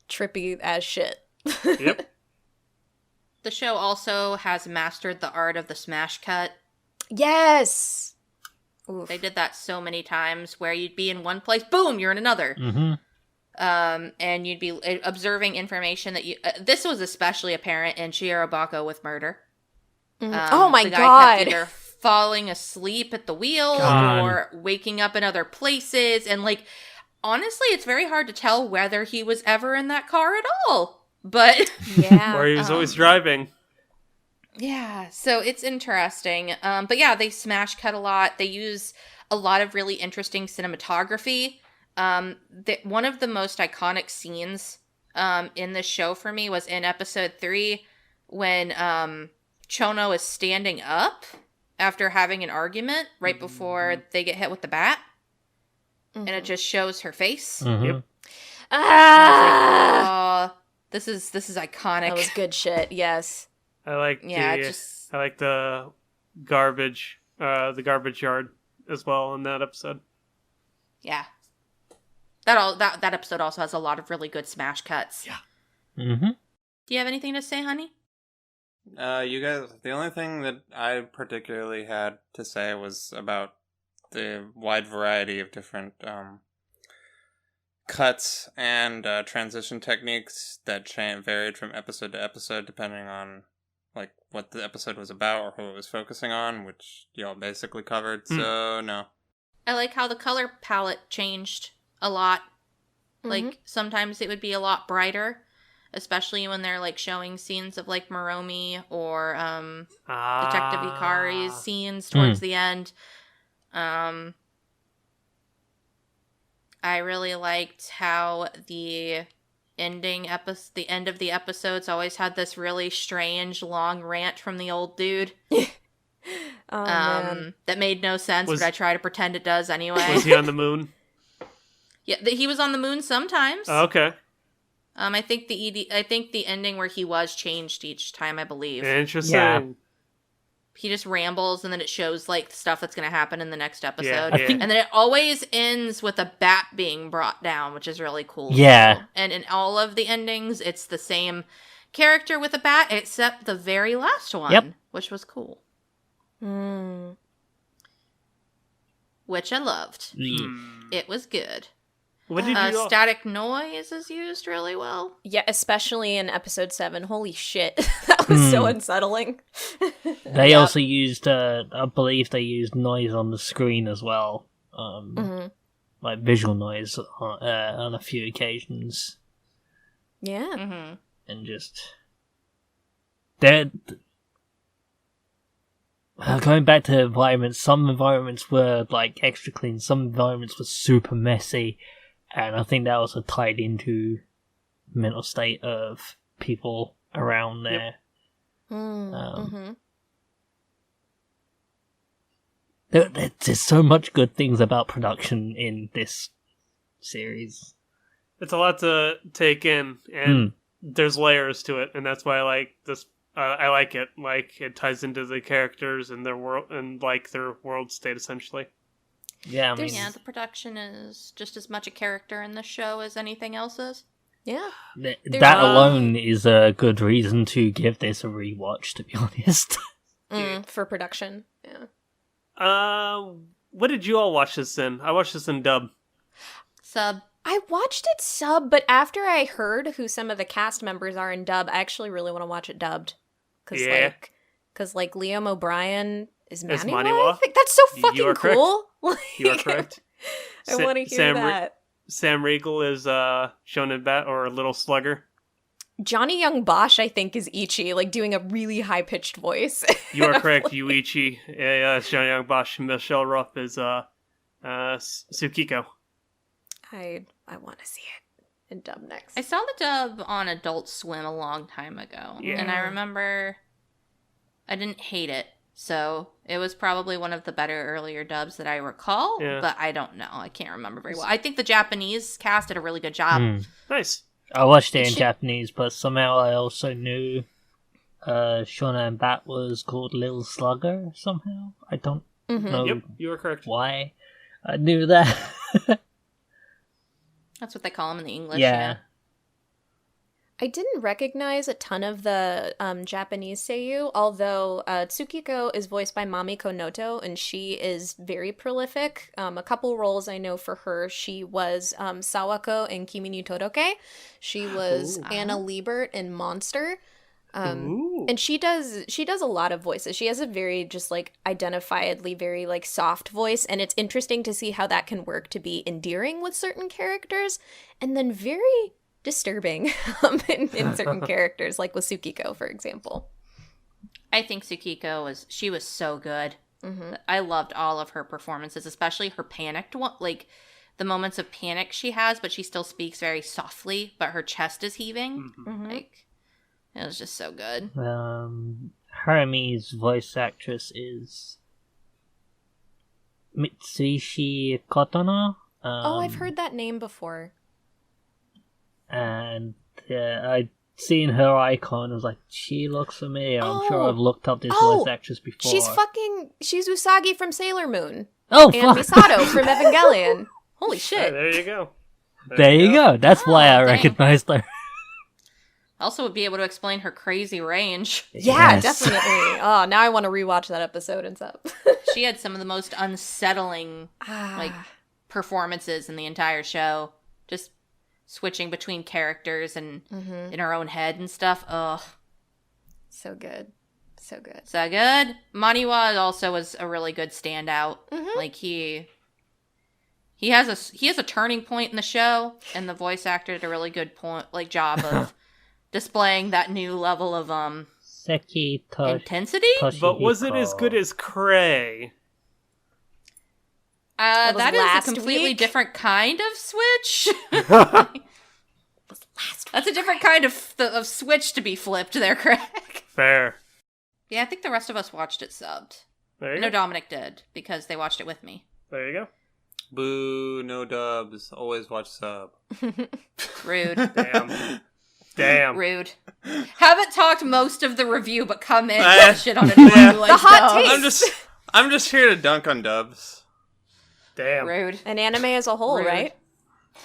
trippy as shit. Yep. The show also has mastered the art of the smash cut. Yes! Oof. They did that so many times where you'd be in one place, boom, you're in another. And you'd be observing information that you... this was especially apparent in Shirobako with murder. Oh my the guy god! kept either falling asleep at the wheel or waking up in other places. And, like, honestly, it's very hard to tell whether he was ever in that car at all. But yeah, or he was always driving. Yeah, so it's interesting. But yeah, they smash cut a lot. They use a lot of really interesting cinematography. One of the most iconic scenes in this show for me was in episode 3 when Chono is standing up after having an argument right before they get hit with the bat. And it just shows her face. Yep. This is iconic. That was good shit. Yes. I like the garbage yard as well in that episode. Yeah. That episode also has a lot of really good smash cuts. Yeah. Do you have anything to say, honey? You guys, the only thing that I particularly had to say was about the wide variety of different cuts and transition techniques that varied from episode to episode depending on like what the episode was about or who it was focusing on, which y'all basically covered. So no, I like how the color palette changed a lot. Like sometimes it would be a lot brighter, especially when they're like showing scenes of like Moromi or Detective Ikari's scenes towards the end. I really liked how the end of the episodes always had this really strange long rant from the old dude. Man. That made no sense, but I try to pretend it does anyway. Was he on the moon? Yeah, he was on the moon sometimes. Oh, okay. I think the ending where he was changed each time, I believe. Interesting. Yeah. He just rambles, and then it shows like the stuff that's going to happen in the next episode. Yeah. And then it always ends with a bat being brought down, which is really cool. Yeah. And in all of the endings, it's the same character with a bat, except the very last one, which was cool. Which I loved. It was good. What did you static noise is used really well. Yeah, especially in episode 7. Holy shit. That was so unsettling. They also used, I believe they used noise on the screen as well. Like visual noise on a few occasions. Yeah. And just... They're... Going back to environments, some environments were like extra clean, some environments were super messy. And I think that also tied into mental state of people around there. There's so much good things about production in this series. It's a lot to take in, and there's layers to it, and that's why I like this. I like it. Like it ties into the characters and their world, and like their world state essentially. Yeah, I mean, the production is just as much a character in the show as anything else is. Yeah. That alone is a good reason to give this a rewatch, to be honest. For production. Yeah. What did you all watch this in? I watched this in dub. Sub. I watched it sub, but after I heard who some of the cast members are in dub, I actually really want to watch it dubbed. Because Liam O'Brien is Maniwa. I think that's so fucking cool. You are correct. I want to hear that. Sam Riegel is Shonen Bat or Little Slugger. Johnny Young Bosch, I think, is Ichi, doing a really high-pitched voice. You are correct, Yuichi. Yeah, it's Johnny Young Bosch. Michelle Ruff is Tsukiko. I want to see it in dub next. I saw the dub on Adult Swim a long time ago. Yeah. And I remember I didn't hate it. So it was probably one of the better earlier dubs that I recall. Yeah. But I don't know. I can't remember very well. I think the Japanese cast did a really good job. Nice. I watched it in Japanese, but somehow I also knew Shonen Bat was called Little Slugger somehow. I don't know Yep, you are correct. why I knew that. That's what they call them in the English. Yeah. I didn't recognize a ton of the Japanese seiyuu, although Tsukiko is voiced by Mamiko Noto, and she is very prolific. A couple roles I know for her. She was Sawako in Kimi ni Todoke. She was Anna Liebert in Monster. And she does a lot of voices. She has a very just identifiedly very soft voice, and it's interesting to see how that can work to be endearing with certain characters, and then very disturbing in certain characters, like with Tsukiko, for example. I think Tsukiko was so good. I loved all of her performances, especially her panicked one, the moments of panic she has, but she still speaks very softly, but her chest is heaving. It was just so good. Harumi's voice actress is Mitsuishi Kotono. I've heard that name before. And I'd seen her icon. I was like, she looks familiar. I'm sure I've looked up this voice actress before. She's Usagi from Sailor Moon. Oh, and fuck. Misato from Evangelion. Holy shit. Hey, there you go. There you go. That's why I dang. recognized her. Also would be able to explain her crazy range. Yeah, Yes. definitely. Oh, now I want to rewatch that episode and stuff. She had some of the most unsettling performances in the entire show. Just switching between characters and in her own head and stuff. Ugh. So good. So good. So good. Maniwa also was a really good standout. He has a turning point in the show, and the voice actor did a really good job of displaying that new level of intensity. But was it as good as Cray? That is last a completely week? different kind of switch. That's a different kind of switch to be flipped there, Craig. Fair. Yeah, I think the rest of us watched it subbed. There you No, go. Dominic did, because they watched it with me. There you go. Boo, no dubs. Always watch sub. Rude. Damn. Rude. Haven't talked most of the review, but come in and shit on it. The hot take. I'm just here to dunk on dubs. Damn. Rude. An anime as a whole, Rude. right?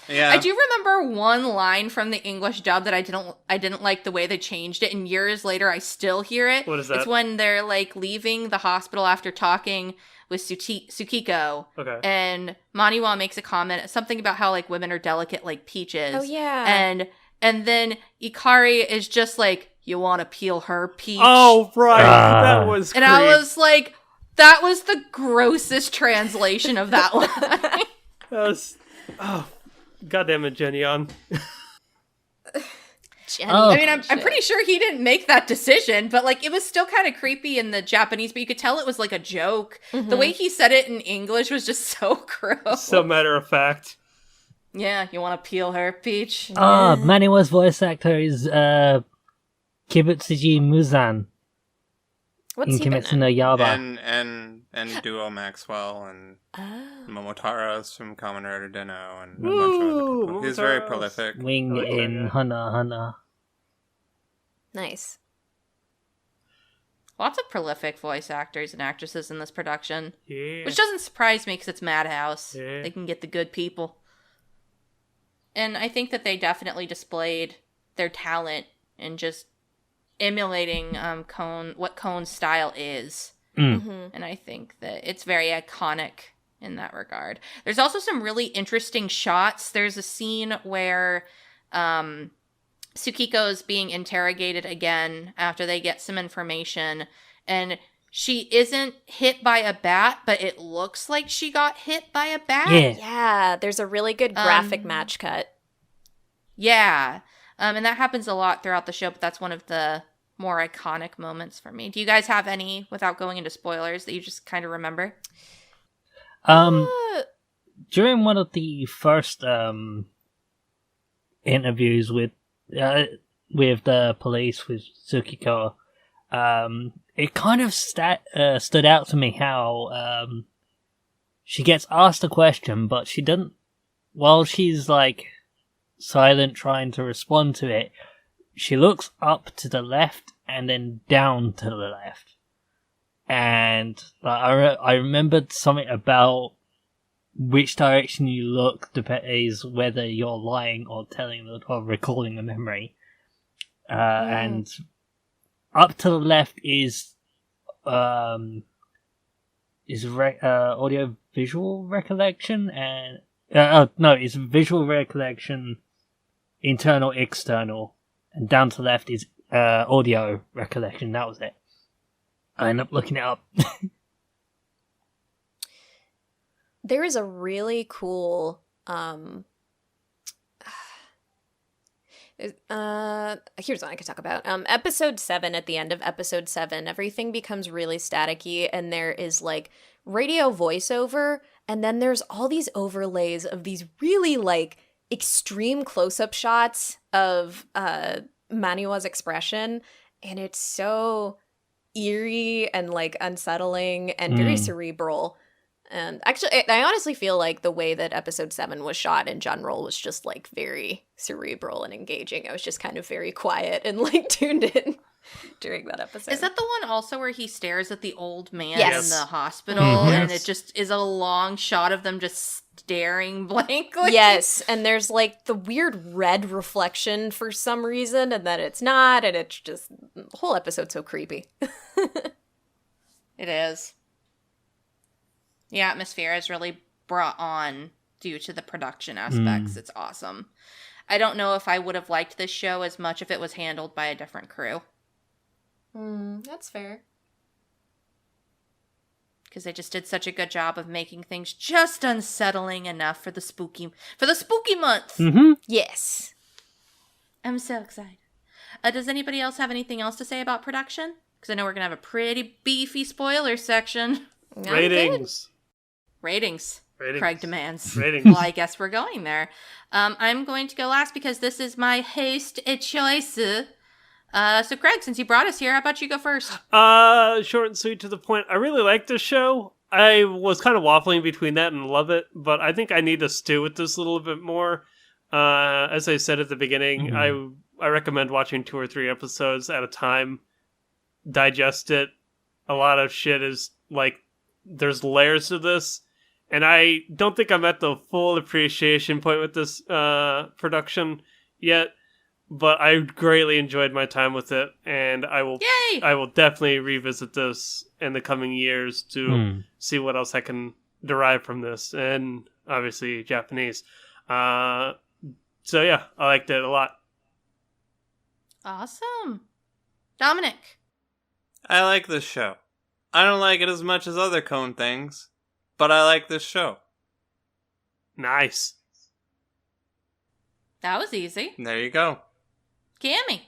Yeah. I do remember one line from the English dub that I didn't like the way they changed it, and years later I still hear it. What is that? It's when they're leaving the hospital after talking with Tsukiko. Okay. And Maniwa makes a comment, something about how women are delicate like peaches. Oh, yeah. And then Ikari is just like, you want to peel her peach? Oh, right. That was And I was like, that was the grossest translation of that one. That was... Oh, goddamn it, Jenny on. Oh, I mean, I'm pretty sure he didn't make that decision, but it was still kind of creepy in the Japanese, but you could tell it was a joke. The way he said it in English was just so gross. So matter of fact. Yeah, you want to peel her peach? Maniwa's voice actor is Kibutsuji Muzan What's in he been Kimetsu no Yaiba. and Duo Maxwell and Momotaro's from Kamen Rider Denno and a bunch of Woo, other people. He's very Momotaro's. prolific. Wing I like that in guy. Hana Hana. Nice. Lots of prolific voice actors and actresses in this production. Yeah. Which doesn't surprise me because it's Madhouse. Yeah. They can get the good people. And I think that they definitely displayed their talent in just emulating what Kon's style is. Mm-hmm. And I think that it's very iconic in that regard. There's also some really interesting shots. There's a scene where Tsukiko's being interrogated again after they get some information, and she isn't hit by a bat, but it looks like she got hit by a bat. Yeah, there's a really good graphic match cut. Yeah. And that happens a lot throughout the show, but that's one of the more iconic moments for me. Do you guys have any, without going into spoilers, that you just kind of remember? During one of the first interviews with the police with Tsukiko, it kind of stood out to me how she gets asked a question, but she doesn't. While she's like silent, trying to respond to it, she looks up to the left and then down to the left. And I remembered something about which direction you look is whether you're lying or or recalling a memory. And up to the left is audio visual recollection, and it's visual recollection, internal, external, and down to the left is audio recollection. That was it. I ended up looking it up. There is a really cool here's what I could talk about. Episode 7, at the end of episode 7, everything becomes really staticky, and there is like radio voiceover, and then there's all these overlays of these really like extreme close-up shots of Maniwa's expression, and it's so eerie and like unsettling and very cerebral. And actually, I honestly feel like the way that episode 7 was shot in general was just like very cerebral and engaging. I was just kind of very quiet and like tuned in during that episode. Is that the one also where he stares at the old man Yes. in the hospital and it just is a long shot of them just staring blankly? Yes, and there's like the weird red reflection for some reason, and then it's not, and it's just the whole episode's so creepy. It is. The atmosphere is really brought on due to the production aspects. It's awesome. I don't know if I would have liked this show as much if it was handled by a different crew. That's fair. Because they just did such a good job of making things just unsettling enough for the spooky month. Mm-hmm. Yes. I'm so excited. Does anybody else have anything else to say about production? Because I know we're going to have a pretty beefy spoiler section. Ratings. Craig demands. Ratings. Well, I guess we're going there. I'm going to go last because this is my host choice. So Craig, since you brought us here, how about you go first? Short and sweet to the point. I really like this show. I was kind of waffling between that and love it, but I think I need to stew with this a little bit more. As I said at the beginning, I recommend watching 2 or 3 episodes at a time. Digest it. A lot of shit is like, there's layers to this, and I don't think I'm at the full appreciation point with this production yet, but I greatly enjoyed my time with it, and I will definitely revisit this in the coming years to see what else I can derive from this, and obviously Japanese. So yeah, I liked it a lot. Awesome. Dominic. I like this show. I don't like it as much as other Kon things, but I like this show. Nice. That was easy. There you go. Cammy.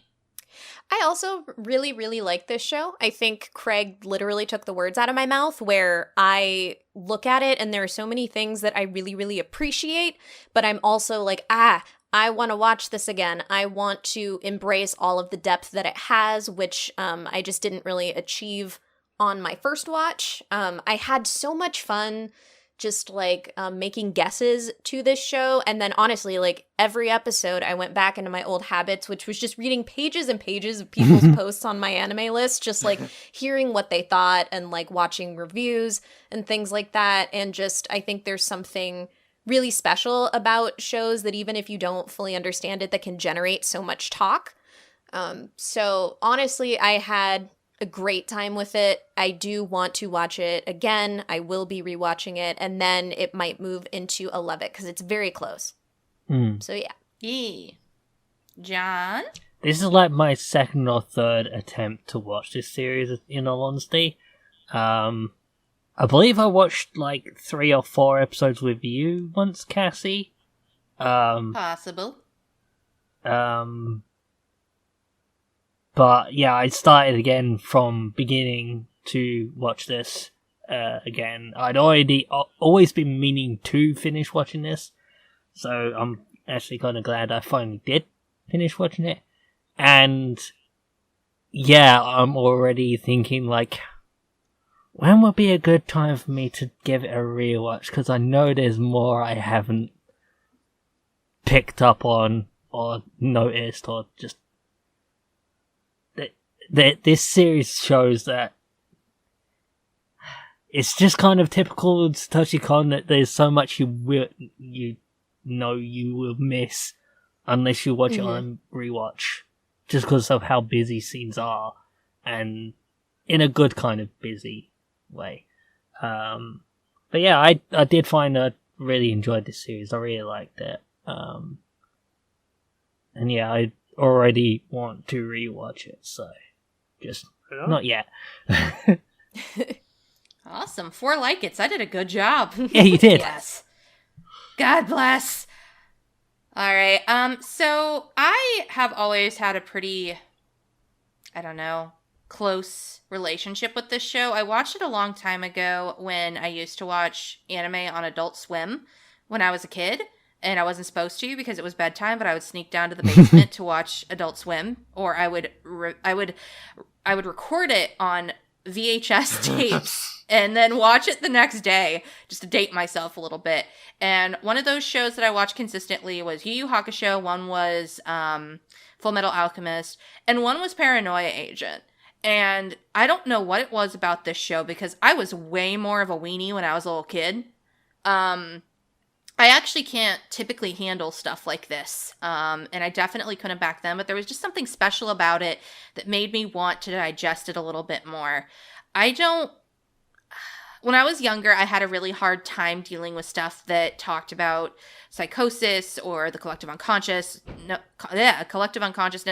I also really, really like this show. I think Craig literally took the words out of my mouth, where I look at it and there are so many things that I really, really appreciate, but I'm also like, I want to watch this again. I want to embrace all of the depth that it has, which I just didn't really achieve on my first watch. I had so much fun just like making guesses to this show, and then honestly, like every episode I went back into my old habits, which was just reading pages and pages of people's posts on my anime list, just like hearing what they thought and like watching reviews and things like that. And just I think there's something really special about shows that even if you don't fully understand it, that can generate so much talk. So honestly, I had a great time with it. I do want to watch it again. I will be rewatching it, and then it might move into a love it because it's very close. So yeah. Yee. John? This is like my second or third attempt to watch this series, in all honesty. I believe I watched like 3 or 4 episodes with you once, Cassie. Possible. But yeah, I started again from beginning to watch this again. I'd always been meaning to finish watching this, so I'm actually kind of glad I finally did finish watching it. And yeah, I'm already thinking like, when would be a good time for me to give it a rewatch? Because I know there's more I haven't picked up on or noticed, or just this series shows that it's just kind of typical of Satoshi Kon that there's so much you will miss unless you watch it on rewatch, just because of how busy scenes are, and in a good kind of busy way. But yeah, I did find I really enjoyed this series. I really liked it. And yeah, I already want to rewatch it, so just not yet. Awesome. 4 like-its. I did a good job. Yeah, you did. Yes. God bless. All right. So I have always had a pretty, close relationship with this show. I watched it a long time ago when I used to watch anime on Adult Swim when I was a kid, and I wasn't supposed to because it was bedtime, but I would sneak down to the basement to watch Adult Swim, or I would record it on VHS tapes and then watch it the next day just to date myself a little bit. And one of those shows that I watched consistently was Yu Yu Hakusho, one was Full Metal Alchemist, and one was Paranoia Agent. And I don't know what it was about this show because I was way more of a weenie when I was a little kid. I actually can't typically handle stuff like this. And I definitely couldn't back then, but there was just something special about it that made me want to digest it a little bit more. When I was younger, I had a really hard time dealing with stuff that talked about psychosis or the collective unconsciousness,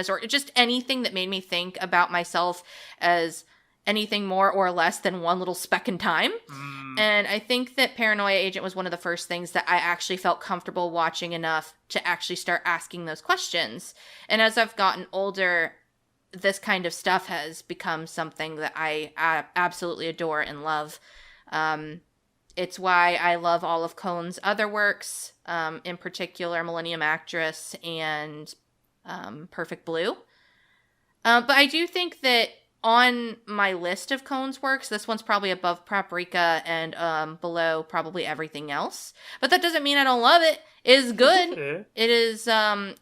or just anything that made me think about myself as anything more or less than one little speck in time. And I think that Paranoia Agent was one of the first things that I actually felt comfortable watching enough to actually start asking those questions. And as I've gotten older, this kind of stuff has become something that I absolutely adore and love. It's why I love all of Kon's other works, in particular Millennium Actress and Perfect Blue. But I do think that on my list of Kon's works, this one's probably above Paprika and below probably everything else. But that doesn't mean I don't love it. It is good. It is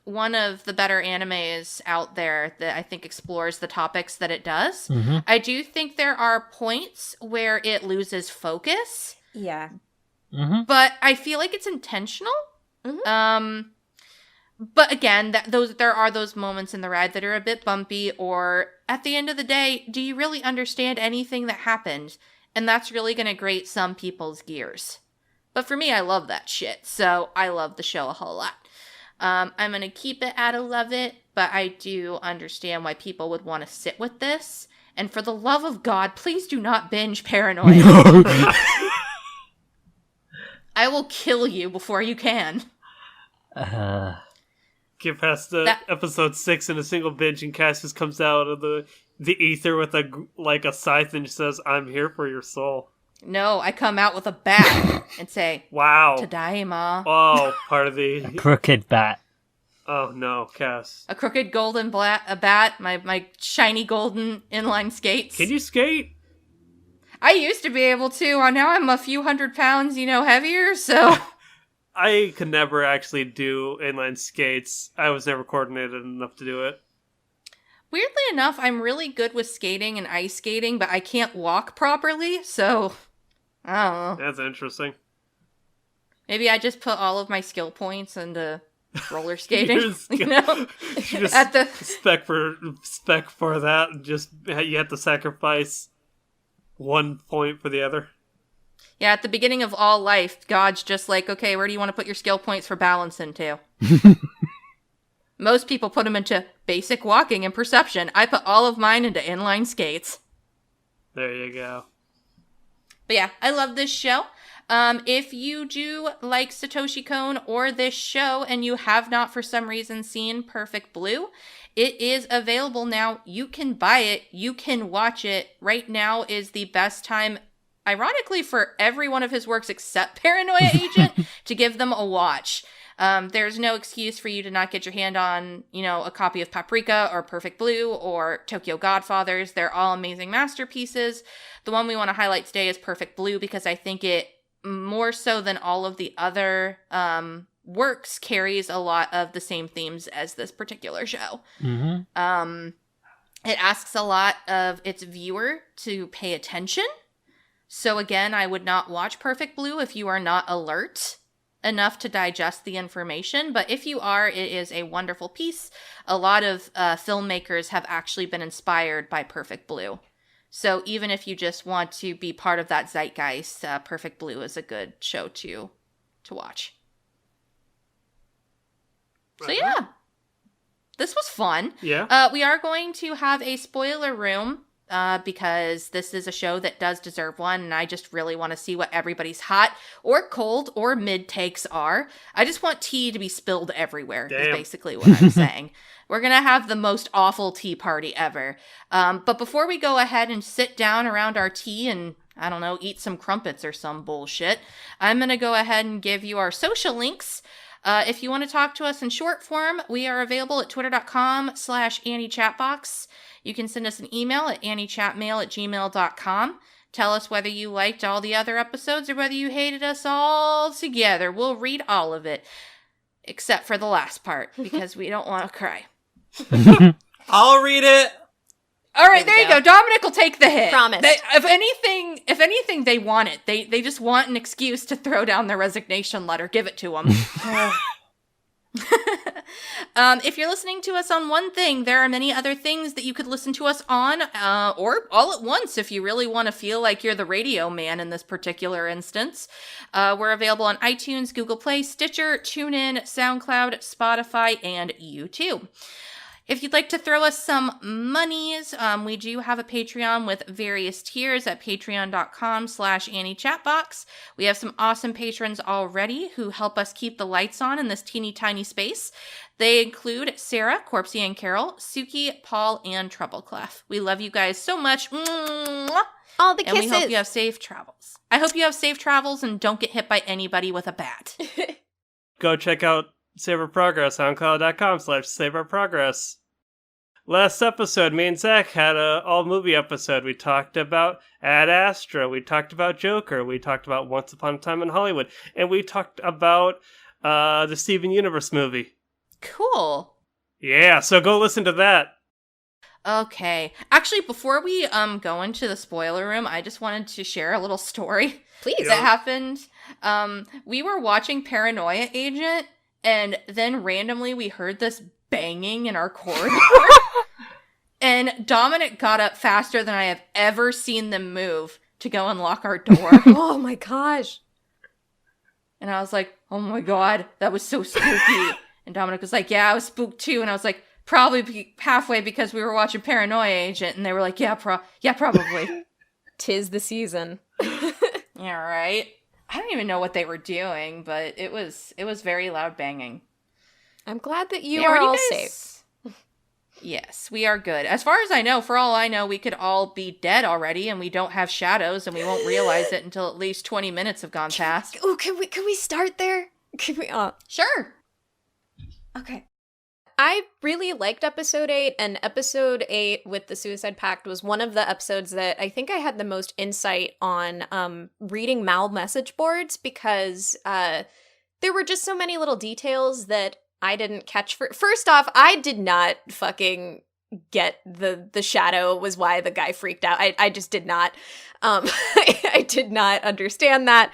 one of the better animes out there that I think explores the topics that it does. I do think there are points where it loses focus. Yeah. But I feel like it's intentional. But again, there are those moments in the ride that are a bit bumpy, or at the end of the day, do you really understand anything that happened? And that's really going to grate some people's gears. But for me, I love that shit, so I love the show a whole lot. I'm going to keep it at a love it, but I do understand why people would want to sit with this. And for the love of God, please do not binge Paranoia. No. I will kill you before you can. Get past episode 6 in a single binge, and Cass just comes out of the ether with a scythe and says, "I'm here for your soul." No, I come out with a bat and say, "Wow, Tadaima." Oh, part of the crooked bat. Oh no, Cass! A crooked golden bat. My shiny golden inline skates. Can you skate? I used to be able to. Now I'm a few 100 pounds, heavier. So. I could never actually do inline skates. I was never coordinated enough to do it. Weirdly enough, I'm really good with skating and ice skating, but I can't walk properly, so I don't know. That's interesting. Maybe I just put all of my skill points into roller skating. You just At the spec for that. Just you have to sacrifice 1 point for the other. Yeah, at the beginning of all life, God's just like, okay, where do you want to put your skill points for balance into? Most people put them into basic walking and perception. I put all of mine into inline skates. There you go. But yeah, I love this show. If you do like Satoshi Kon or this show and you have not for some reason seen Perfect Blue, it is available now. You can buy it. You can watch it. Right now is the best time, ironically, for every one of his works except Paranoia Agent to give them a watch. There's no excuse for you to not get your hand on, a copy of Paprika or Perfect Blue or Tokyo Godfathers. They're all amazing masterpieces. The one we want to highlight today is Perfect Blue because I think it, more so than all of the other works, carries a lot of the same themes as this particular show. Mm-hmm. It asks a lot of its viewer to pay attention. So again, I would not watch Perfect Blue if you are not alert enough to digest the information, but if you are, it is a wonderful piece. A lot of filmmakers have actually been inspired by Perfect Blue. So even if you just want to be part of that zeitgeist, Perfect Blue is a good show to watch. So yeah, this was fun. Yeah. We are going to have a spoiler room because this is a show that does deserve one, and I just really want to see what everybody's hot or cold or mid takes are. I just want tea to be spilled everywhere, is basically what I'm saying. We're going to have the most awful tea party ever. But before we go ahead and sit down around our tea and, I don't know, eat some crumpets or some bullshit, I'm going to go ahead and give you our social links. If you want to talk to us in short form, we are available at twitter.com/AnnieChatbox. You can send us an email at anniechatmail@gmail.com. Tell us whether you liked all the other episodes or whether you hated us all together. We'll read all of it, except for the last part, because we don't want to cry. I'll read it. All right, there you go. Dominic will take the hit. Promise. If anything, they want it. They just want an excuse to throw down their resignation letter. Give it to them. If you're listening to us on one thing, there are many other things that you could listen to us on, or all at once if you really want to feel like you're the radio man in this particular instance. We're available on iTunes, Google Play, Stitcher, TuneIn, SoundCloud, Spotify, and YouTube. If you'd like to throw us some monies, we do have a Patreon with various tiers at patreon.com/AnnieChatbox. We have some awesome patrons already who help us keep the lights on in this teeny tiny space. They include Sarah, CorpsyAnn Carol, Suki, Paul, and TroubleClef. We love you guys so much. Mwah! All the kisses. And we hope you have safe travels. I hope you have safe travels and don't get hit by anybody with a bat. Go check out Save Our Progress, soundcloud.com/Save Our Progress. Last episode, me and Zach had an all-movie episode. We talked about Ad Astra, we talked about Joker, we talked about Once Upon a Time in Hollywood, and we talked about the Steven Universe movie. Cool. Yeah, so go listen to that. Okay. Actually, before we go into the spoiler room, I just wanted to share a little story. Please. That happened. We were watching Paranoia Agent, and then randomly we heard this banging in our corridor. And Dominic got up faster than I have ever seen them move to go unlock our door. Oh my gosh. And I was like, oh my god, that was so spooky. And Dominic was like, yeah, I was spooked too. And I was like, probably halfway because we were watching Paranoia Agent. And they were like, yeah, probably. 'Tis the season. Yeah, right. I don't even know what they were doing, but it was very loud banging. I'm glad that you are all safe. Yes, we are good. As far as I know, for all I know, we could all be dead already, and we don't have shadows, and we won't realize it until at least 20 minutes have gone past. Oh, can we start there? Can we? Sure. Okay. I really liked episode 8, and episode 8 with the Suicide Pact was one of the episodes that I think I had the most insight on reading Mal message boards, because there were just so many little details that I didn't catch. First off, I did not fucking get the shadow was why the guy freaked out. I just did not. I did not understand that.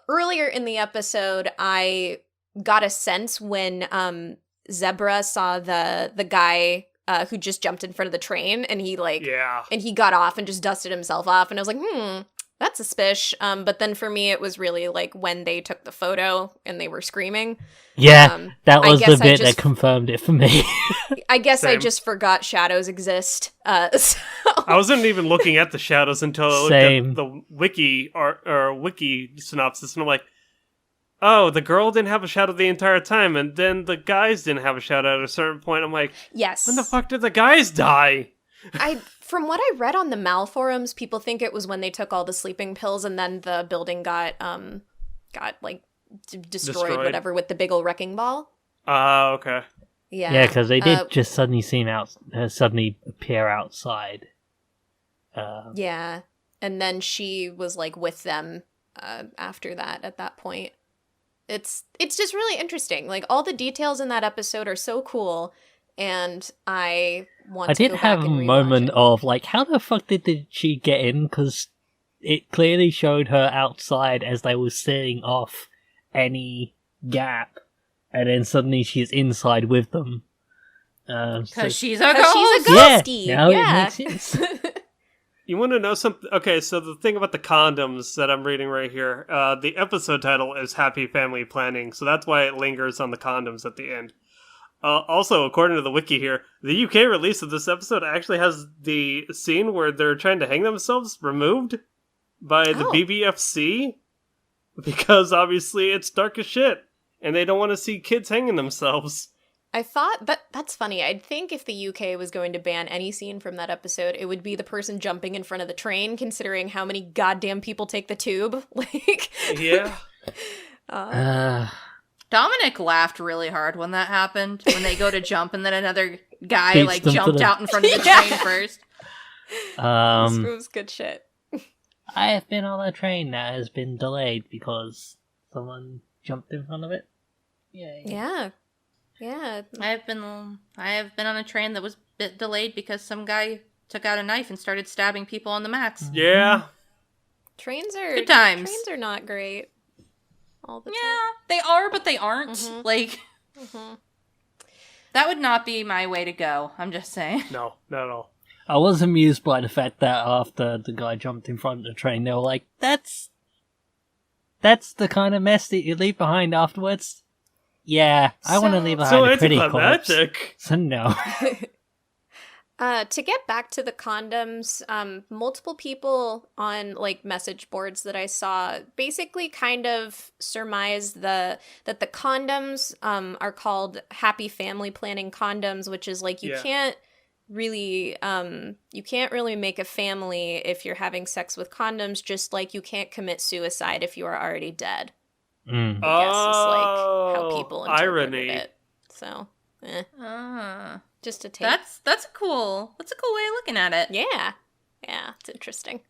Earlier in the episode, I got a sense when Zebra saw the guy who just jumped in front of the train, and he and he got off and just dusted himself off, and I was like, that's suspicious. But then for me, it was really like when they took the photo and they were screaming. Yeah, that was the bit that confirmed it for me. I guess Same. I just forgot shadows exist. So. I wasn't even looking at the shadows until I looked at the wiki or wiki synopsis, and I'm like, oh, the girl didn't have a shadow the entire time, and then the guys didn't have a shadow at a certain point. I'm like, yes. When the fuck did the guys die? From what I read on the Mal forums, people think it was when they took all the sleeping pills and then the building got destroyed, whatever, with the big ol' wrecking ball. Okay. Yeah. Yeah, because they did just suddenly appear outside. Yeah, and then she was like with them after that. At that point, it's just really interesting. Like all the details in that episode are so cool, and I did have a moment of like, how the fuck did she get in? Because it clearly showed her outside as they were sealing off any gap, and then suddenly she's inside with them. Because she's a ghost. She's a ghostie. Yeah, now it makes sense. You want to know something? Okay, so the thing about the condoms that I'm reading right here, the episode title is Happy Family Planning, so that's why it lingers on the condoms at the end. Also, according to the wiki here, the UK release of this episode actually has the scene where they're trying to hang themselves removed by the BBFC, because obviously it's dark as shit, and they don't want to see kids hanging themselves. I thought that's funny. I'd think if the UK was going to ban any scene from that episode, it would be the person jumping in front of the train, considering how many goddamn people take the tube. Like, yeah. Dominic laughed really hard when that happened. When they go to jump and then another guy jumped out in front of the train first. This was good shit. I have been on a train that has been delayed because someone jumped in front of it. Yay. Yeah. Yeah. I have been on a train that was a bit delayed because some guy took out a knife and started stabbing people on the max. Yeah. Trains are good times. Trains are not great all the time. Yeah, they are, but they aren't. Mm-hmm. Like, that would not be my way to go. I'm just saying. No, not at all. I was amused by the fact that after the guy jumped in front of the train, they were like, that's the kind of mess that you leave behind afterwards. Yeah, I want to leave behind a pretty corpse. So no. To get back to the condoms, multiple people on like message boards that I saw basically kind of surmised that the condoms are called happy family planning condoms, which is like you can't really make a family if you're having sex with condoms, just like you can't commit suicide if you are already dead. I guess is like how people interpreted it. So, just a take. That's a cool way of looking at it. Yeah, it's interesting.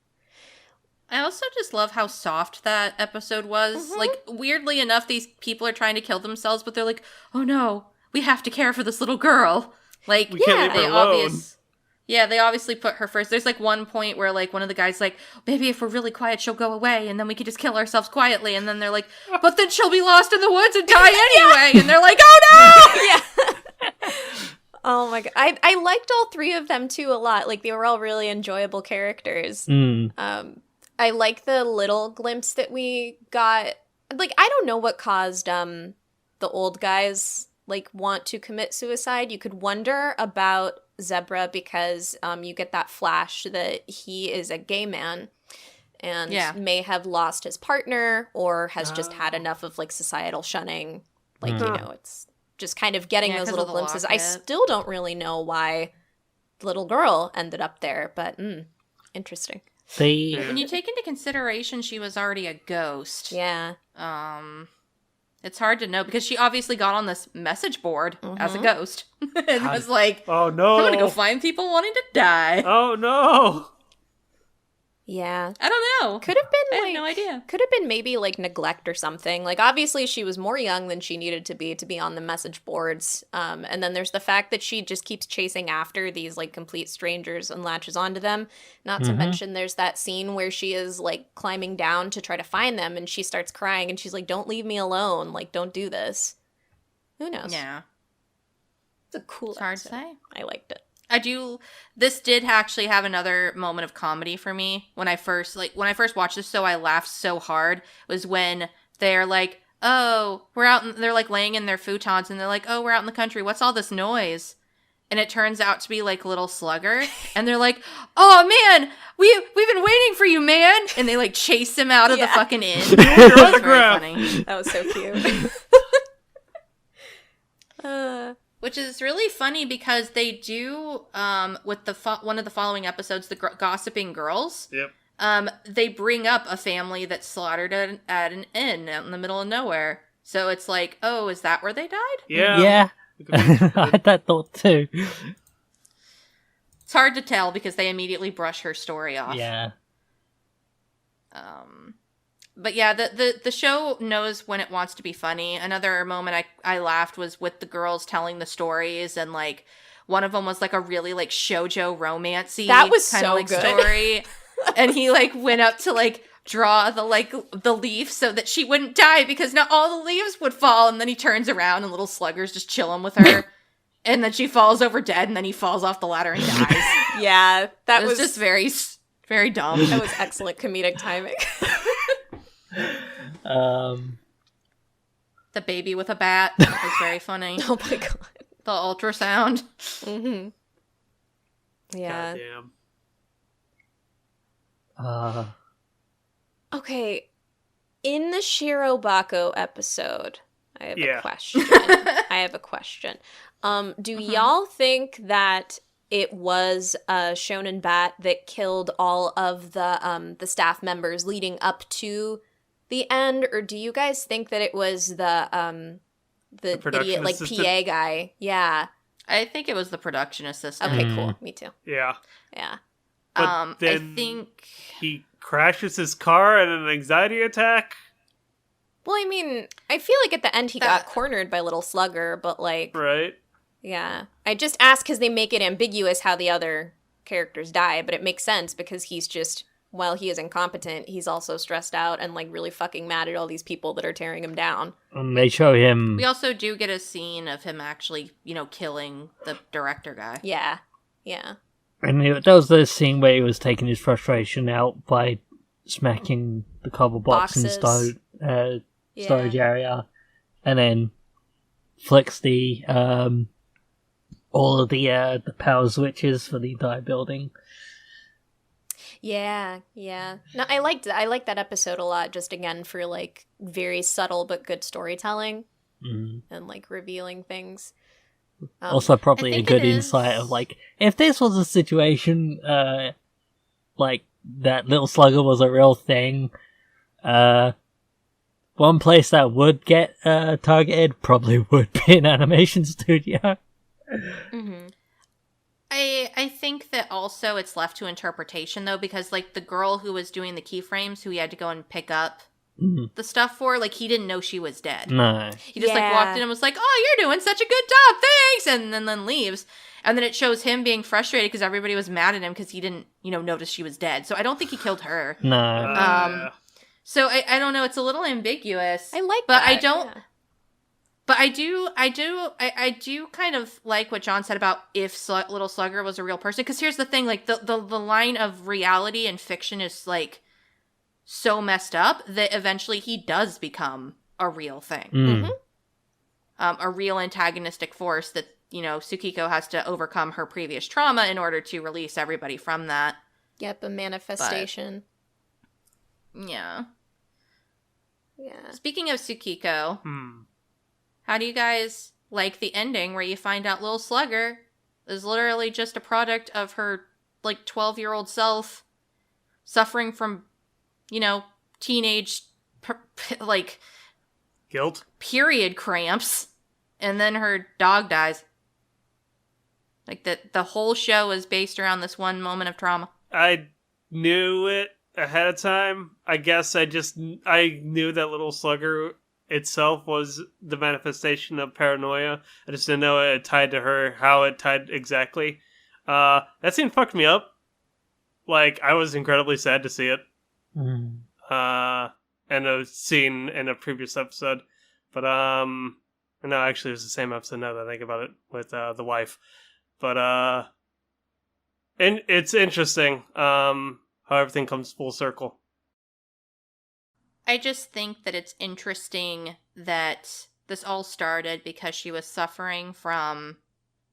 I also just love how soft that episode was. Mm-hmm. Like, weirdly enough, these people are trying to kill themselves, but they're like, "Oh no, we have to care for this little girl." Like, we can't leave her alone. They obviously put her first. There's like one point where like one of the guys like, maybe if we're really quiet, she'll go away, and then we could just kill ourselves quietly. And then they're like, but then she'll be lost in the woods and die anyway. And they're like, oh no! Yeah. Oh my god, I liked all three of them too a lot. Like they were all really enjoyable characters. I like the little glimpse that we got. Like I don't know what caused the old guys like want to commit suicide. You could wonder about Zebra because you get that flash that he is a gay man and may have lost his partner or has just had enough of like societal shunning. Like, you know, it's just kind of getting those little glimpses. I still don't really know why the little girl ended up there, but interesting. When you take into consideration she was already a ghost. Yeah. It's hard to know because she obviously got on this message board as a ghost and was like, "Oh no, I'm gonna go find people wanting to die." Oh no! Yeah. I don't know. Could have been I like have no idea. Could have been maybe like neglect or something. Like obviously she was more young than she needed to be on the message boards. And then there's the fact that she just keeps chasing after these like complete strangers and latches onto them. Not to mention there's that scene where she is like climbing down to try to find them and she starts crying and she's like, "Don't leave me alone. Like don't do this." Who knows? Yeah. It's a cool It's hard to episode. say. I liked it. This did actually have another moment of comedy for me when I first watched this. So I laughed so hard was when they're like, "Oh, they're like laying in their futons and they're like, "Oh, we're out in the country. What's all this noise?" And it turns out to be like Little Slugger. And they're like, "Oh man, we've been waiting for you, man." And they like chase him out of the fucking inn. It was very funny. That was so cute. Which is really funny because they do, with one of the following episodes, the Gossiping Girls. Yep. They bring up a family that's slaughtered at an inn out in the middle of nowhere. So it's like, oh, is that where they died? Yeah. I had that thought too. It's hard to tell because they immediately brush her story off. Yeah. But yeah, the show knows when it wants to be funny. Another moment I laughed was with the girls telling the stories, and like one of them was like a really like shoujo romancy That was kind of so like good. story, and he like went up to like draw the leaf so that she wouldn't die because now all the leaves would fall, and then he turns around and Little Slugger's just chilling with her, and then she falls over dead, and then he falls off the ladder and dies. Yeah, that It was just very very dumb. that was excellent comedic timing. The baby with a bat was very funny. Oh my god. The ultrasound. Mm-hmm. Yeah. Goddamn. Okay. In the Shirobako episode, I have a question. Do y'all think that it was a shonen bat that killed all of the staff members leading up to the end, or do you guys think that it was the idiot like assistant? PA guy? Yeah. I think it was the production assistant. Okay, cool. Me too. Yeah. Yeah. But I then think he crashes his car in an anxiety attack. Well, I mean, I feel like at the end he got cornered by Little Slugger, but like, Right. yeah. I just asked because they make it ambiguous how the other characters die, but it makes sense because he's just, while he is incompetent, he's also stressed out and like really fucking mad at all these people that are tearing him down. And they show him. we also do get a scene of him actually, killing the director guy. Yeah. Yeah. And that was the scene where he was taking his frustration out by smacking the cardboard box in the Boxes. storage area, and then flicks the all of the power switches for the entire building. Yeah, yeah. No, I liked that episode a lot, just again for like very subtle but good storytelling and like revealing things. Also, probably I a think good it is- insight of like, if this was a situation like that Little Slugger was a real thing, one place that would get targeted probably would be an animation studio. Mm-hmm. I think that also it's left to interpretation though, because like the girl who was doing the keyframes, who he had to go and pick up the stuff for, like he didn't know she was dead. No. He just like walked in and was like, "Oh, you're doing such a good job, thanks," and then leaves. And then it shows him being frustrated because everybody was mad at him because he didn't, notice she was dead. So I don't think he killed her. No. Yeah. So I don't know. It's a little ambiguous. I like but that. I don't. Yeah. But I do kind of like what John said about if Little Slugger was a real person. Because here's the thing, like the line of reality and fiction is like so messed up that eventually he does become a real thing. Mm. A real antagonistic force that, Tsukiko has to overcome her previous trauma in order to release everybody from that. Yep, a manifestation. Yeah. Yeah. Speaking of Tsukiko, how do you guys like the ending where you find out Little Slugger is literally just a product of her, like, 12-year-old self suffering from, teenage, Guilt. period cramps, and then her dog dies? Like, the whole show is based around this one moment of trauma. I knew it ahead of time. I guess I knew that little slugger itself was the manifestation of paranoia. I just didn't know it tied to her, how it tied exactly. That scene fucked me up. Like, I was incredibly sad to see it. Mm. And a scene in a previous episode. But, no, actually it was the same episode now that I think about it, with the wife. But, and it's interesting, how everything comes full circle. I just think that it's interesting that this all started because she was suffering from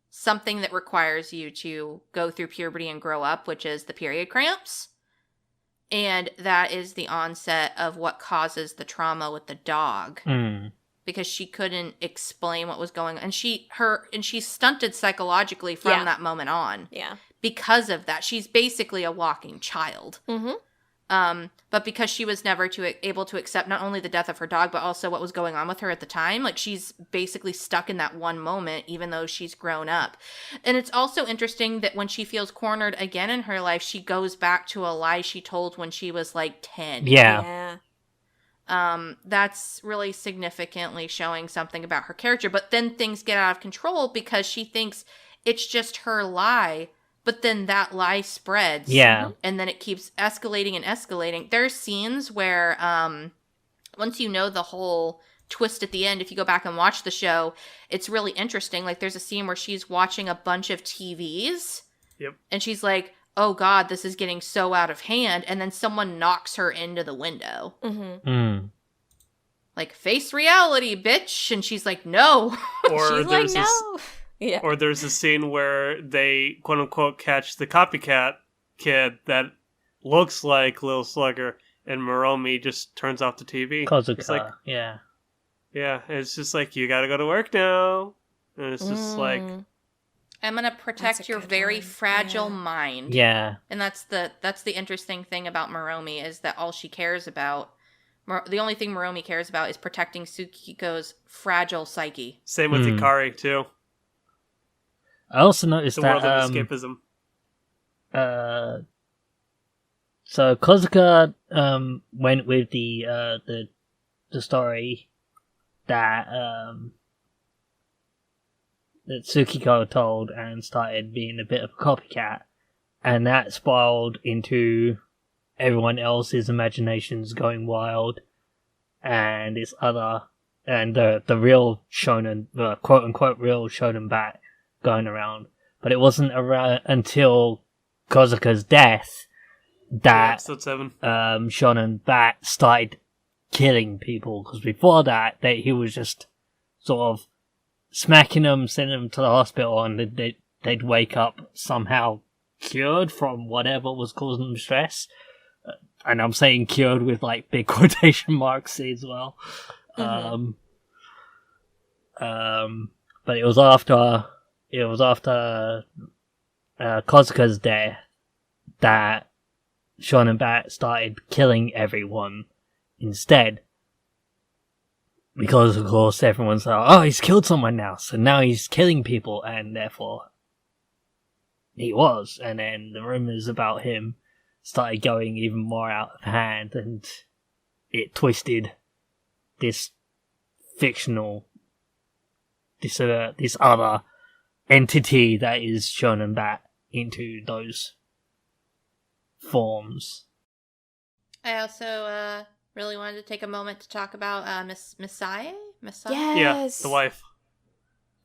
something that requires you to go through puberty and grow up, which is the period cramps. And that is the onset of what causes the trauma with the dog. Mm. Because she couldn't explain what was going on. And she's stunted psychologically from that moment on. Yeah. Because of that. She's basically a walking child. Mm-hmm. But because she was never able to accept not only the death of her dog, but also what was going on with her at the time, like, she's basically stuck in that one moment, even though she's grown up. And it's also interesting that when she feels cornered again in her life, she goes back to a lie she told when she was like 10. Yeah. That's really significantly showing something about her character. But then things get out of control because she thinks it's just her lie. But then that lie spreads. Yeah. And then it keeps escalating and escalating. There's scenes where, once you know the whole twist at the end, if you go back and watch the show, it's really interesting. Like, there's a scene where she's watching a bunch of TVs. Yep. And she's like, oh God, this is getting so out of hand. And then someone knocks her into the window. Mm-hmm. Mm. Like, face reality, bitch. And she's like, no. Or She's like, there's no. Yeah. Or there's a scene where they, quote-unquote, catch the copycat kid that looks like Lil Slugger, and Moromi just turns off the TV. Kozuka, It's like, yeah. yeah, it's just like, you gotta go to work now. And it's just like... I'm going to That's protect a your good very one. fragile Yeah. mind. Yeah. And that's the interesting thing about Moromi, is that all she cares about, the only thing Moromi cares about is protecting Tsukiko's fragile psyche. Same with Hmm. Ikari, too. I also noticed The that world of escapism. So Kozuka went with the story that that Tsukiko told and started being a bit of a copycat, and that spiraled into everyone else's imaginations going wild, and the real shonen, the quote unquote real shonen bat going around. But it wasn't around until Kozuka's death that Episode 7. Shonen Bat started killing people, because before that he was just sort of smacking them, sending them to the hospital, and they'd wake up somehow cured from whatever was causing them stress. And I'm saying cured with like big quotation marks as well. Mm-hmm. But it was after Kozuka's death that Shonen Bat started killing everyone instead. Because, of course, everyone's like, oh, he's killed someone now, so now he's killing people, and therefore he was. And then the rumors about him started going even more out of hand, and it twisted this fictional, this other entity that is Shonen Bat into those forms. I also really wanted to take a moment to talk about Misai. Yes. Yeah, the wife.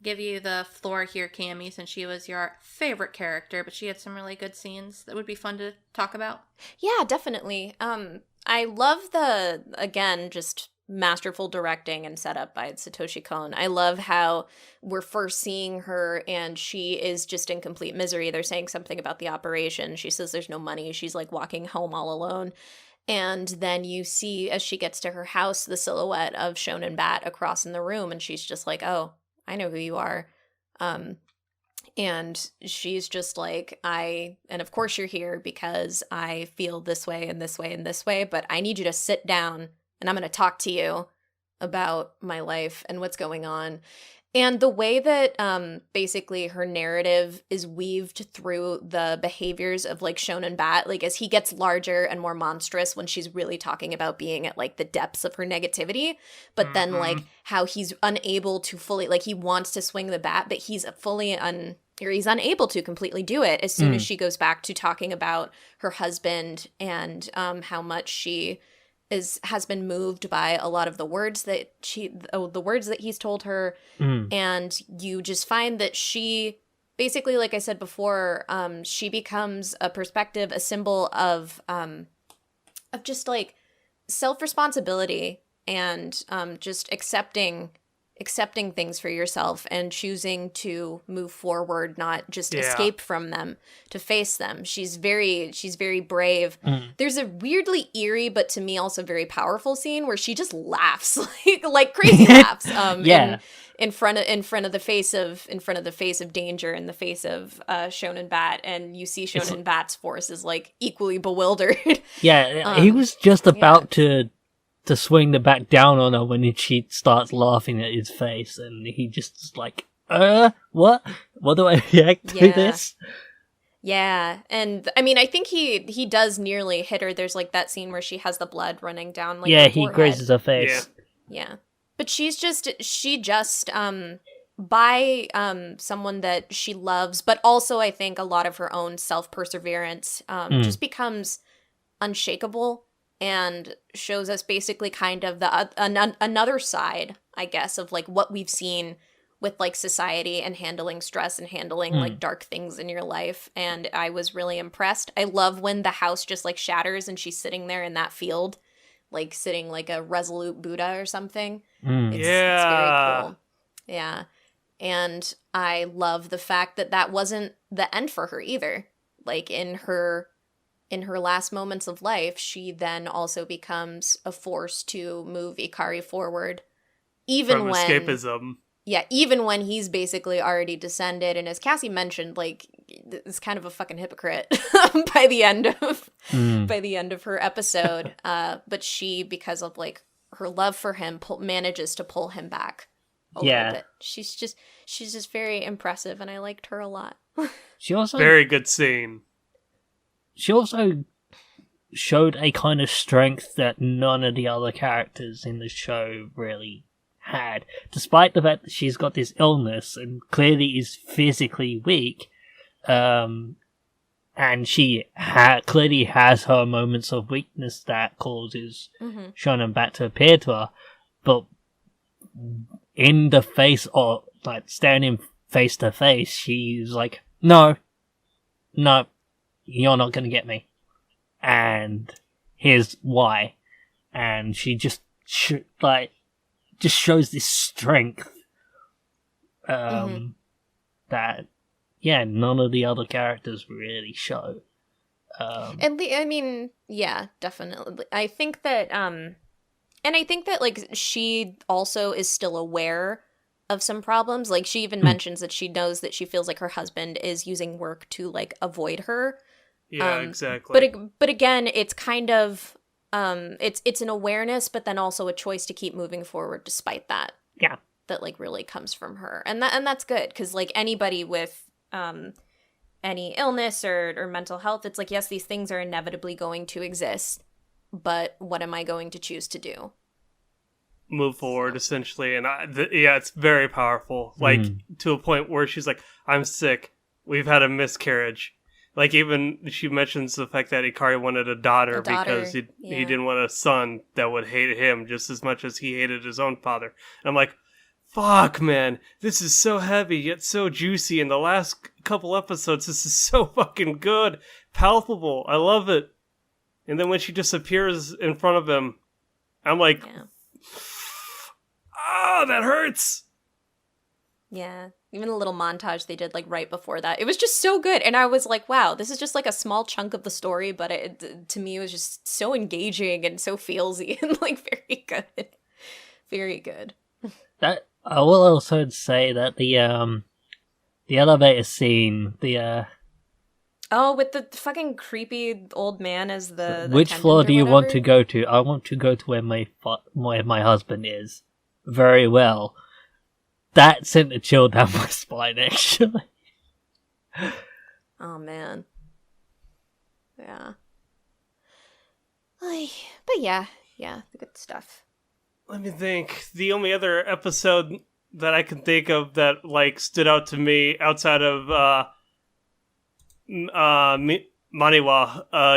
Give you the floor here, Cammy, since she was your favorite character, but she had some really good scenes that would be fun to talk about. Yeah, definitely. I love the, again, just masterful directing and setup by Satoshi Kon. I love how we're first seeing her and she is just in complete misery. They're saying something about the operation. She says there's no money. She's like walking home all alone. And then you see, as she gets to her house, the silhouette of Shonen Bat across in the room, and she's just like, oh, I know who you are. And she's just like, and of course you're here because I feel this way and this way and this way, but I need you to sit down and I'm going to talk to you about my life and what's going on. And the way that basically her narrative is weaved through the behaviors of like Shonen Bat, like as he gets larger and more monstrous when she's really talking about being at like the depths of her negativity, but then like how he's unable to fully, like he wants to swing the bat, but he's he's unable to completely do it as soon as she goes back to talking about her husband and how much she has been moved by a lot of the words that he's told her. And you just find that she basically, like I said before, she becomes a perspective, a symbol of just like self-responsibility and just accepting things for yourself and choosing to move forward, not just escape from them, to face them. She's very brave. There's a weirdly eerie, but to me also very powerful scene where she just laughs like crazy laughs. In front of the face of danger, in the face of Shonen Bat, and you see Shonen Bat's force is like equally bewildered. He was just about to swing the bat down on her when she starts laughing at his face, and he just is like, what do I react to this? Yeah, and I mean, I think he does nearly hit her. There's like that scene where she has the blood running down like her he forehead. grazes her face. Yeah. But she just by someone that she loves, but also I think a lot of her own self-perseverance just becomes unshakable and shows us basically kind of the another side, I guess, of like what we've seen with like society and handling stress and handling like dark things in your life. And I was really impressed. I love when the house just like shatters and she's sitting there in that field, like sitting like a resolute Buddha or something. It's very cool. Yeah. And I love the fact that wasn't the end for her either. Like in her last moments of life, she then also becomes a force to move Ikari forward. Even when escapism. Yeah, even when he's basically already descended, and as Cassie mentioned, like is kind of a fucking hypocrite by the end of her episode. But she, because of like her love for him, manages to pull him back a little bit. She's just very impressive, and I liked her a lot. She also very good scene. She also showed a kind of strength that none of the other characters in the show really had. Despite the fact that she's got this illness and clearly is physically weak, and she clearly has her moments of weakness that causes Shonen Bat to appear to her, but in the face of, like, standing face to face, she's like, no, you're not gonna get me. And here's why. And she just shows this strength that none of the other characters really show. I mean, yeah, definitely. I think that like she also is still aware of some problems. Like she even mentions that she knows that she feels like her husband is using work to like avoid her. Yeah, exactly. But again, it's kind of it's an awareness, but then also a choice to keep moving forward despite that. Yeah, that like really comes from her, and that's good, because like anybody with any illness or mental health, it's like, yes, these things are inevitably going to exist, but what am I going to choose to do? Move forward, essentially. And it's very powerful, like to a point where she's like, I'm sick, we've had a miscarriage. Like, even she mentions the fact that Ikari wanted a daughter because he didn't want a son that would hate him just as much as he hated his own father. And I'm like, fuck, man, this is so heavy yet so juicy. In the last couple episodes, this is so fucking good, palpable. I love it. And then when she disappears in front of him, I'm like, that hurts. Yeah. Even the little montage they did like right before that, it was just so good. And I was like, wow, this is just like a small chunk of the story, but to me it was just so engaging and so feelsy and like very good. Very good. That I will also say that the elevator scene, with the fucking creepy old man as the which floor do you want to go to? I want to go to where my husband is. Very well. that sent a chill down my spine, actually. Oh, man. Yeah. But yeah, the good stuff. Let me think. The only other episode that I can think of that like stood out to me outside of Maniwa,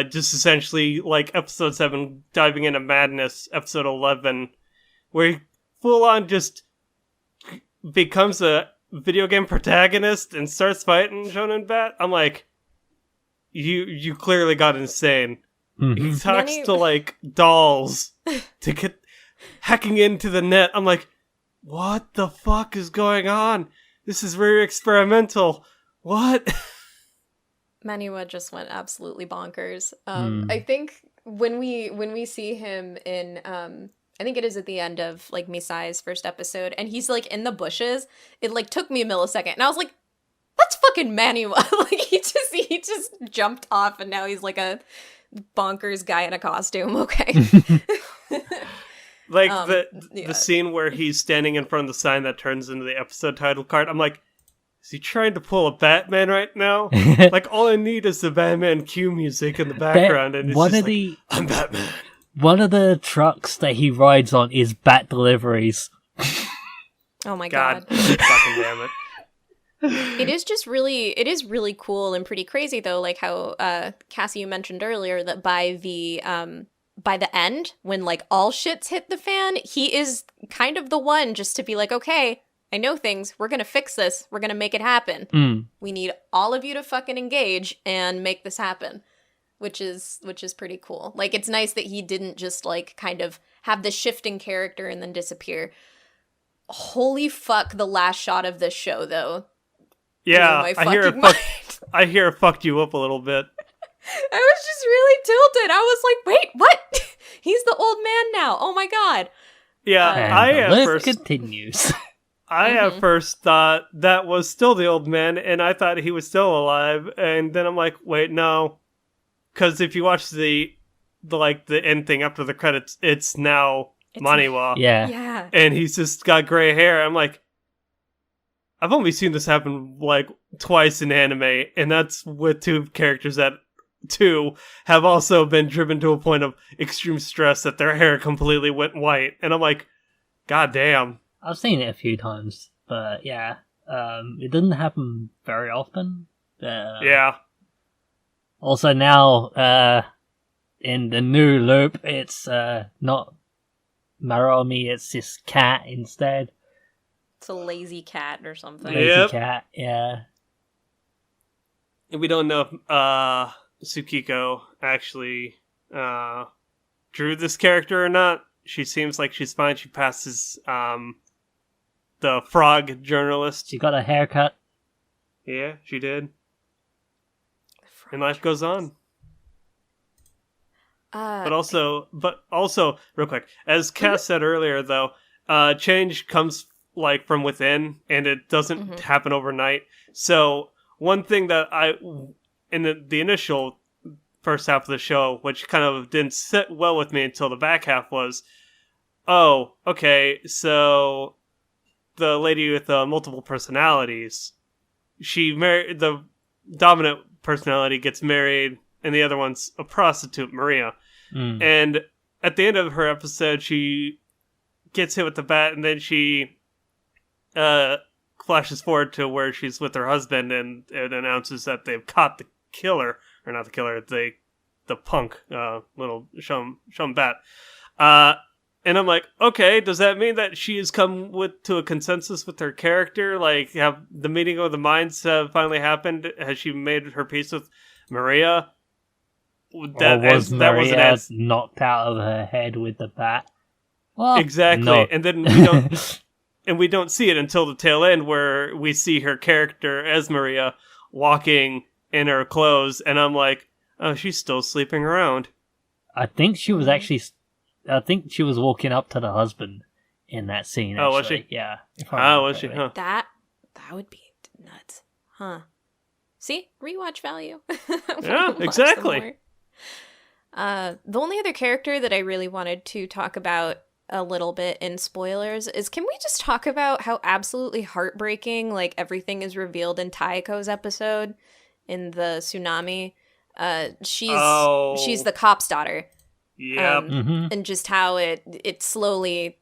just essentially like episode 7 diving into madness, episode 11, where he full on just becomes a video game protagonist and starts fighting Shonen Bat. I'm like, you clearly got insane. He talks to like dolls to get hacking into the net. I'm like, what the fuck is going on? This is very experimental. What? Maniwa just went absolutely bonkers. I think when we see him in I think it is at the end of like Misai's first episode, and he's like in the bushes, it like took me a millisecond, and I was like, that's fucking Maniwa. Like he just jumped off, and now he's like a bonkers guy in a costume. Okay. Like the scene where he's standing in front of the sign that turns into the episode title card. I'm like, is he trying to pull a Batman right now? Like all I need is the Batman cue music in the background, and it's just like, I'm Batman. One of the trucks that he rides on is Bat Deliveries. Oh my god. Fucking damn it. It is really cool and pretty crazy though, like how Cassie, you mentioned earlier that by the end, when like all shit's hit the fan, he is kind of the one just to be like, okay, I know things, we're gonna fix this, we're gonna make it happen. We need all of you to fucking engage and make this happen. Which is pretty cool. Like, it's nice that he didn't just, like, kind of have the shifting character and then disappear. Holy fuck, the last shot of this show, though. Yeah, I hear it fucked you up a little bit. I was just really tilted. I was like, wait, what? He's the old man now. Oh my god. Yeah, I at first continues. I at first thought that was still the old man, and I thought he was still alive, and then I'm like, wait, no. Because if you watch the end thing after the credits, it's now Maniwa. Yeah. And he's just got gray hair. I'm like, I've only seen this happen like twice in anime, and that's with two characters that have also been driven to a point of extreme stress that their hair completely went white. And I'm like, god damn. I've seen it a few times, but yeah. It doesn't happen very often. Yeah. Also now, in the new loop, it's not Maromi, it's this cat instead. It's a lazy cat or something. Lazy cat, yeah. And we don't know if Tsukiko actually drew this character or not. She seems like she's fine. She passes the frog journalist. She got a haircut. Yeah, she did. And life goes on. But also, real quick, as Cass said earlier, though, change comes like from within, and it doesn't happen overnight. So one thing that in the initial first half of the show, which kind of didn't sit well with me until the back half, was, oh, okay, so the lady with multiple personalities, she married the dominant personality gets married, and the other one's a prostitute, Maria. And at the end of her episode, she gets hit with the bat, and then she flashes forward to where she's with her husband, and it announces that they've caught the killer, or not the killer, the punk, little Shum Bat. And I'm like, okay, does that mean that she has come to a consensus with her character? Like, have the meeting of the minds finally happened? Has she made her peace with Maria? Or was Maria knocked out of her head with the bat? Well, exactly. No. And then we don't see it until the tail end, where we see her character as Maria walking in her clothes, and I'm like, oh, she's still sleeping around. I think she was walking up to the husband in that scene. Oh, was she? Yeah. Was she? Huh. That would be nuts. Huh. See? Rewatch value. Yeah, exactly. The only other character that I really wanted to talk about a little bit in spoilers is, can we just talk about how absolutely heartbreaking like everything is revealed in Taeko's episode in the tsunami? She's the cop's daughter. Yep. And just how it slowly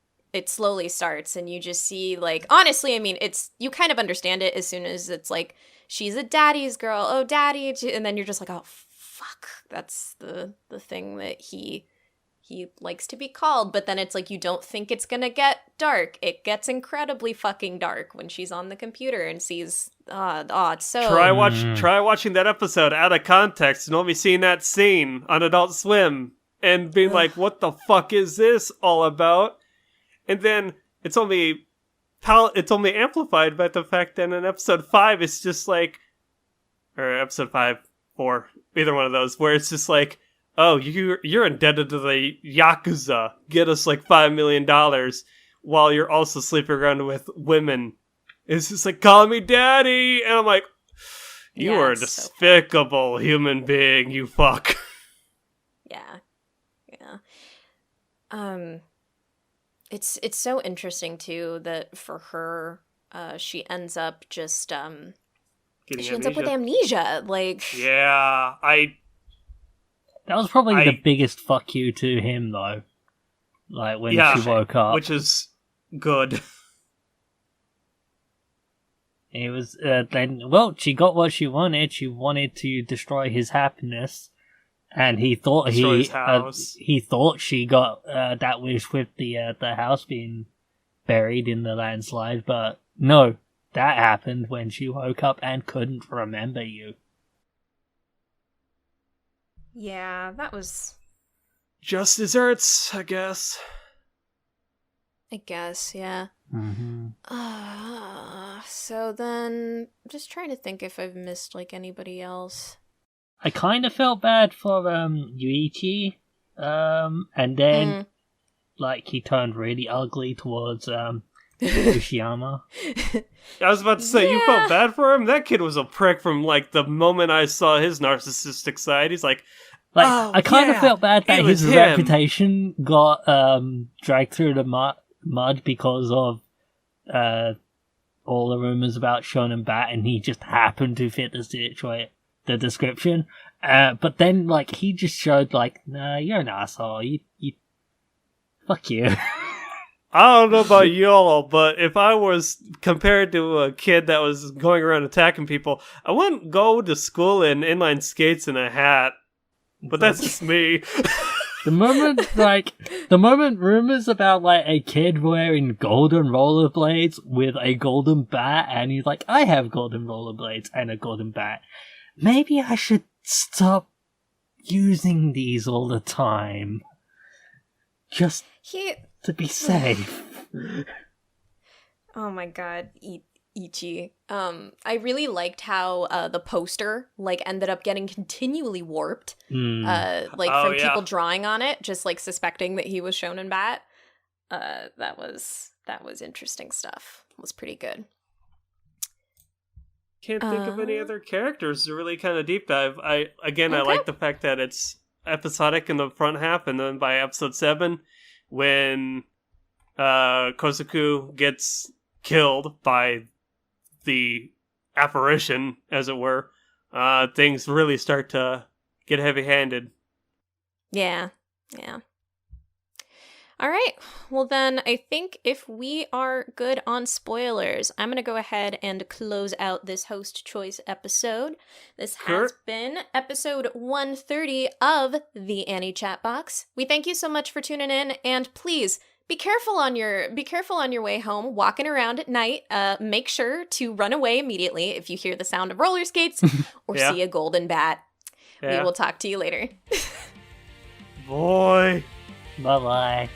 starts, and you just see, like, honestly, I mean, it's, you kind of understand it as soon as it's like, she's a daddy's girl, oh daddy, and then you're just like, oh fuck, that's the thing that he likes to be called. But then it's like, you don't think it's gonna get dark. It gets incredibly fucking dark when she's on the computer and sees it's so Try watching that episode out of context and only seeing that scene on Adult Swim and being like, what the fuck is this all about? And then it's only amplified by the fact that in episode 5 it's just like, or episode 5, 4, either one of those, where it's just like, oh, you're indebted to the Yakuza. Get us like $5 million while you're also sleeping around with women. It's just like, call me daddy. And I'm like, you are a despicable human being, you fuck. Yeah. It's so interesting too that for her, she ends up just ends up with amnesia. Like, yeah, that was probably the biggest fuck you to him though. Like when she woke up, which is good. It was then. Well, she got what she wanted. She wanted to destroy his happiness. And he thought he thought she got that wish with the house being buried in the landslide, but no, that happened when she woke up and couldn't remember you. Yeah, that was just desserts, I guess. Yeah. Mm-hmm. So then, just trying to think if I've missed like anybody else. I kind of felt bad for Yuichi, and then like he turned really ugly towards Yoshiyama. I was about to say, you felt bad for him? That kid was a prick from like the moment I saw his narcissistic side. He's like I kind of felt bad that his reputation got dragged through the mud because of all the rumors about Shonen Bat, and he just happened to fit the description, but then like he just showed like, nah, you're an asshole. You fuck you. I don't know about y'all, but if I was compared to a kid that was going around attacking people, I wouldn't go to school in inline skates and a hat. But that's just me. The moment rumors about like a kid wearing golden rollerblades with a golden bat, and he's like, I have golden rollerblades and a golden bat. Maybe I should stop using these all the time. Just to be safe. Oh my god, Ichi. I really liked how the poster like ended up getting continually warped. From people drawing on it, just like suspecting that he was Shonen Bat. That was interesting stuff. It was pretty good. Can't think of any other characters to really kind of deep dive. I like the fact that it's episodic in the front half, and then by episode 7, when Kosaku gets killed by the apparition, as it were, things really start to get heavy-handed. Yeah. All right. Well, then I think if we are good on spoilers, I'm going to go ahead and close out this host choice episode. This has been episode 130 of the Annie Chat Box. We thank you so much for tuning in, and please be careful on your way home, walking around at night. Make sure to run away immediately if you hear the sound of roller skates or see a golden bat. Yeah. We will talk to you later. Boy. Bye-bye.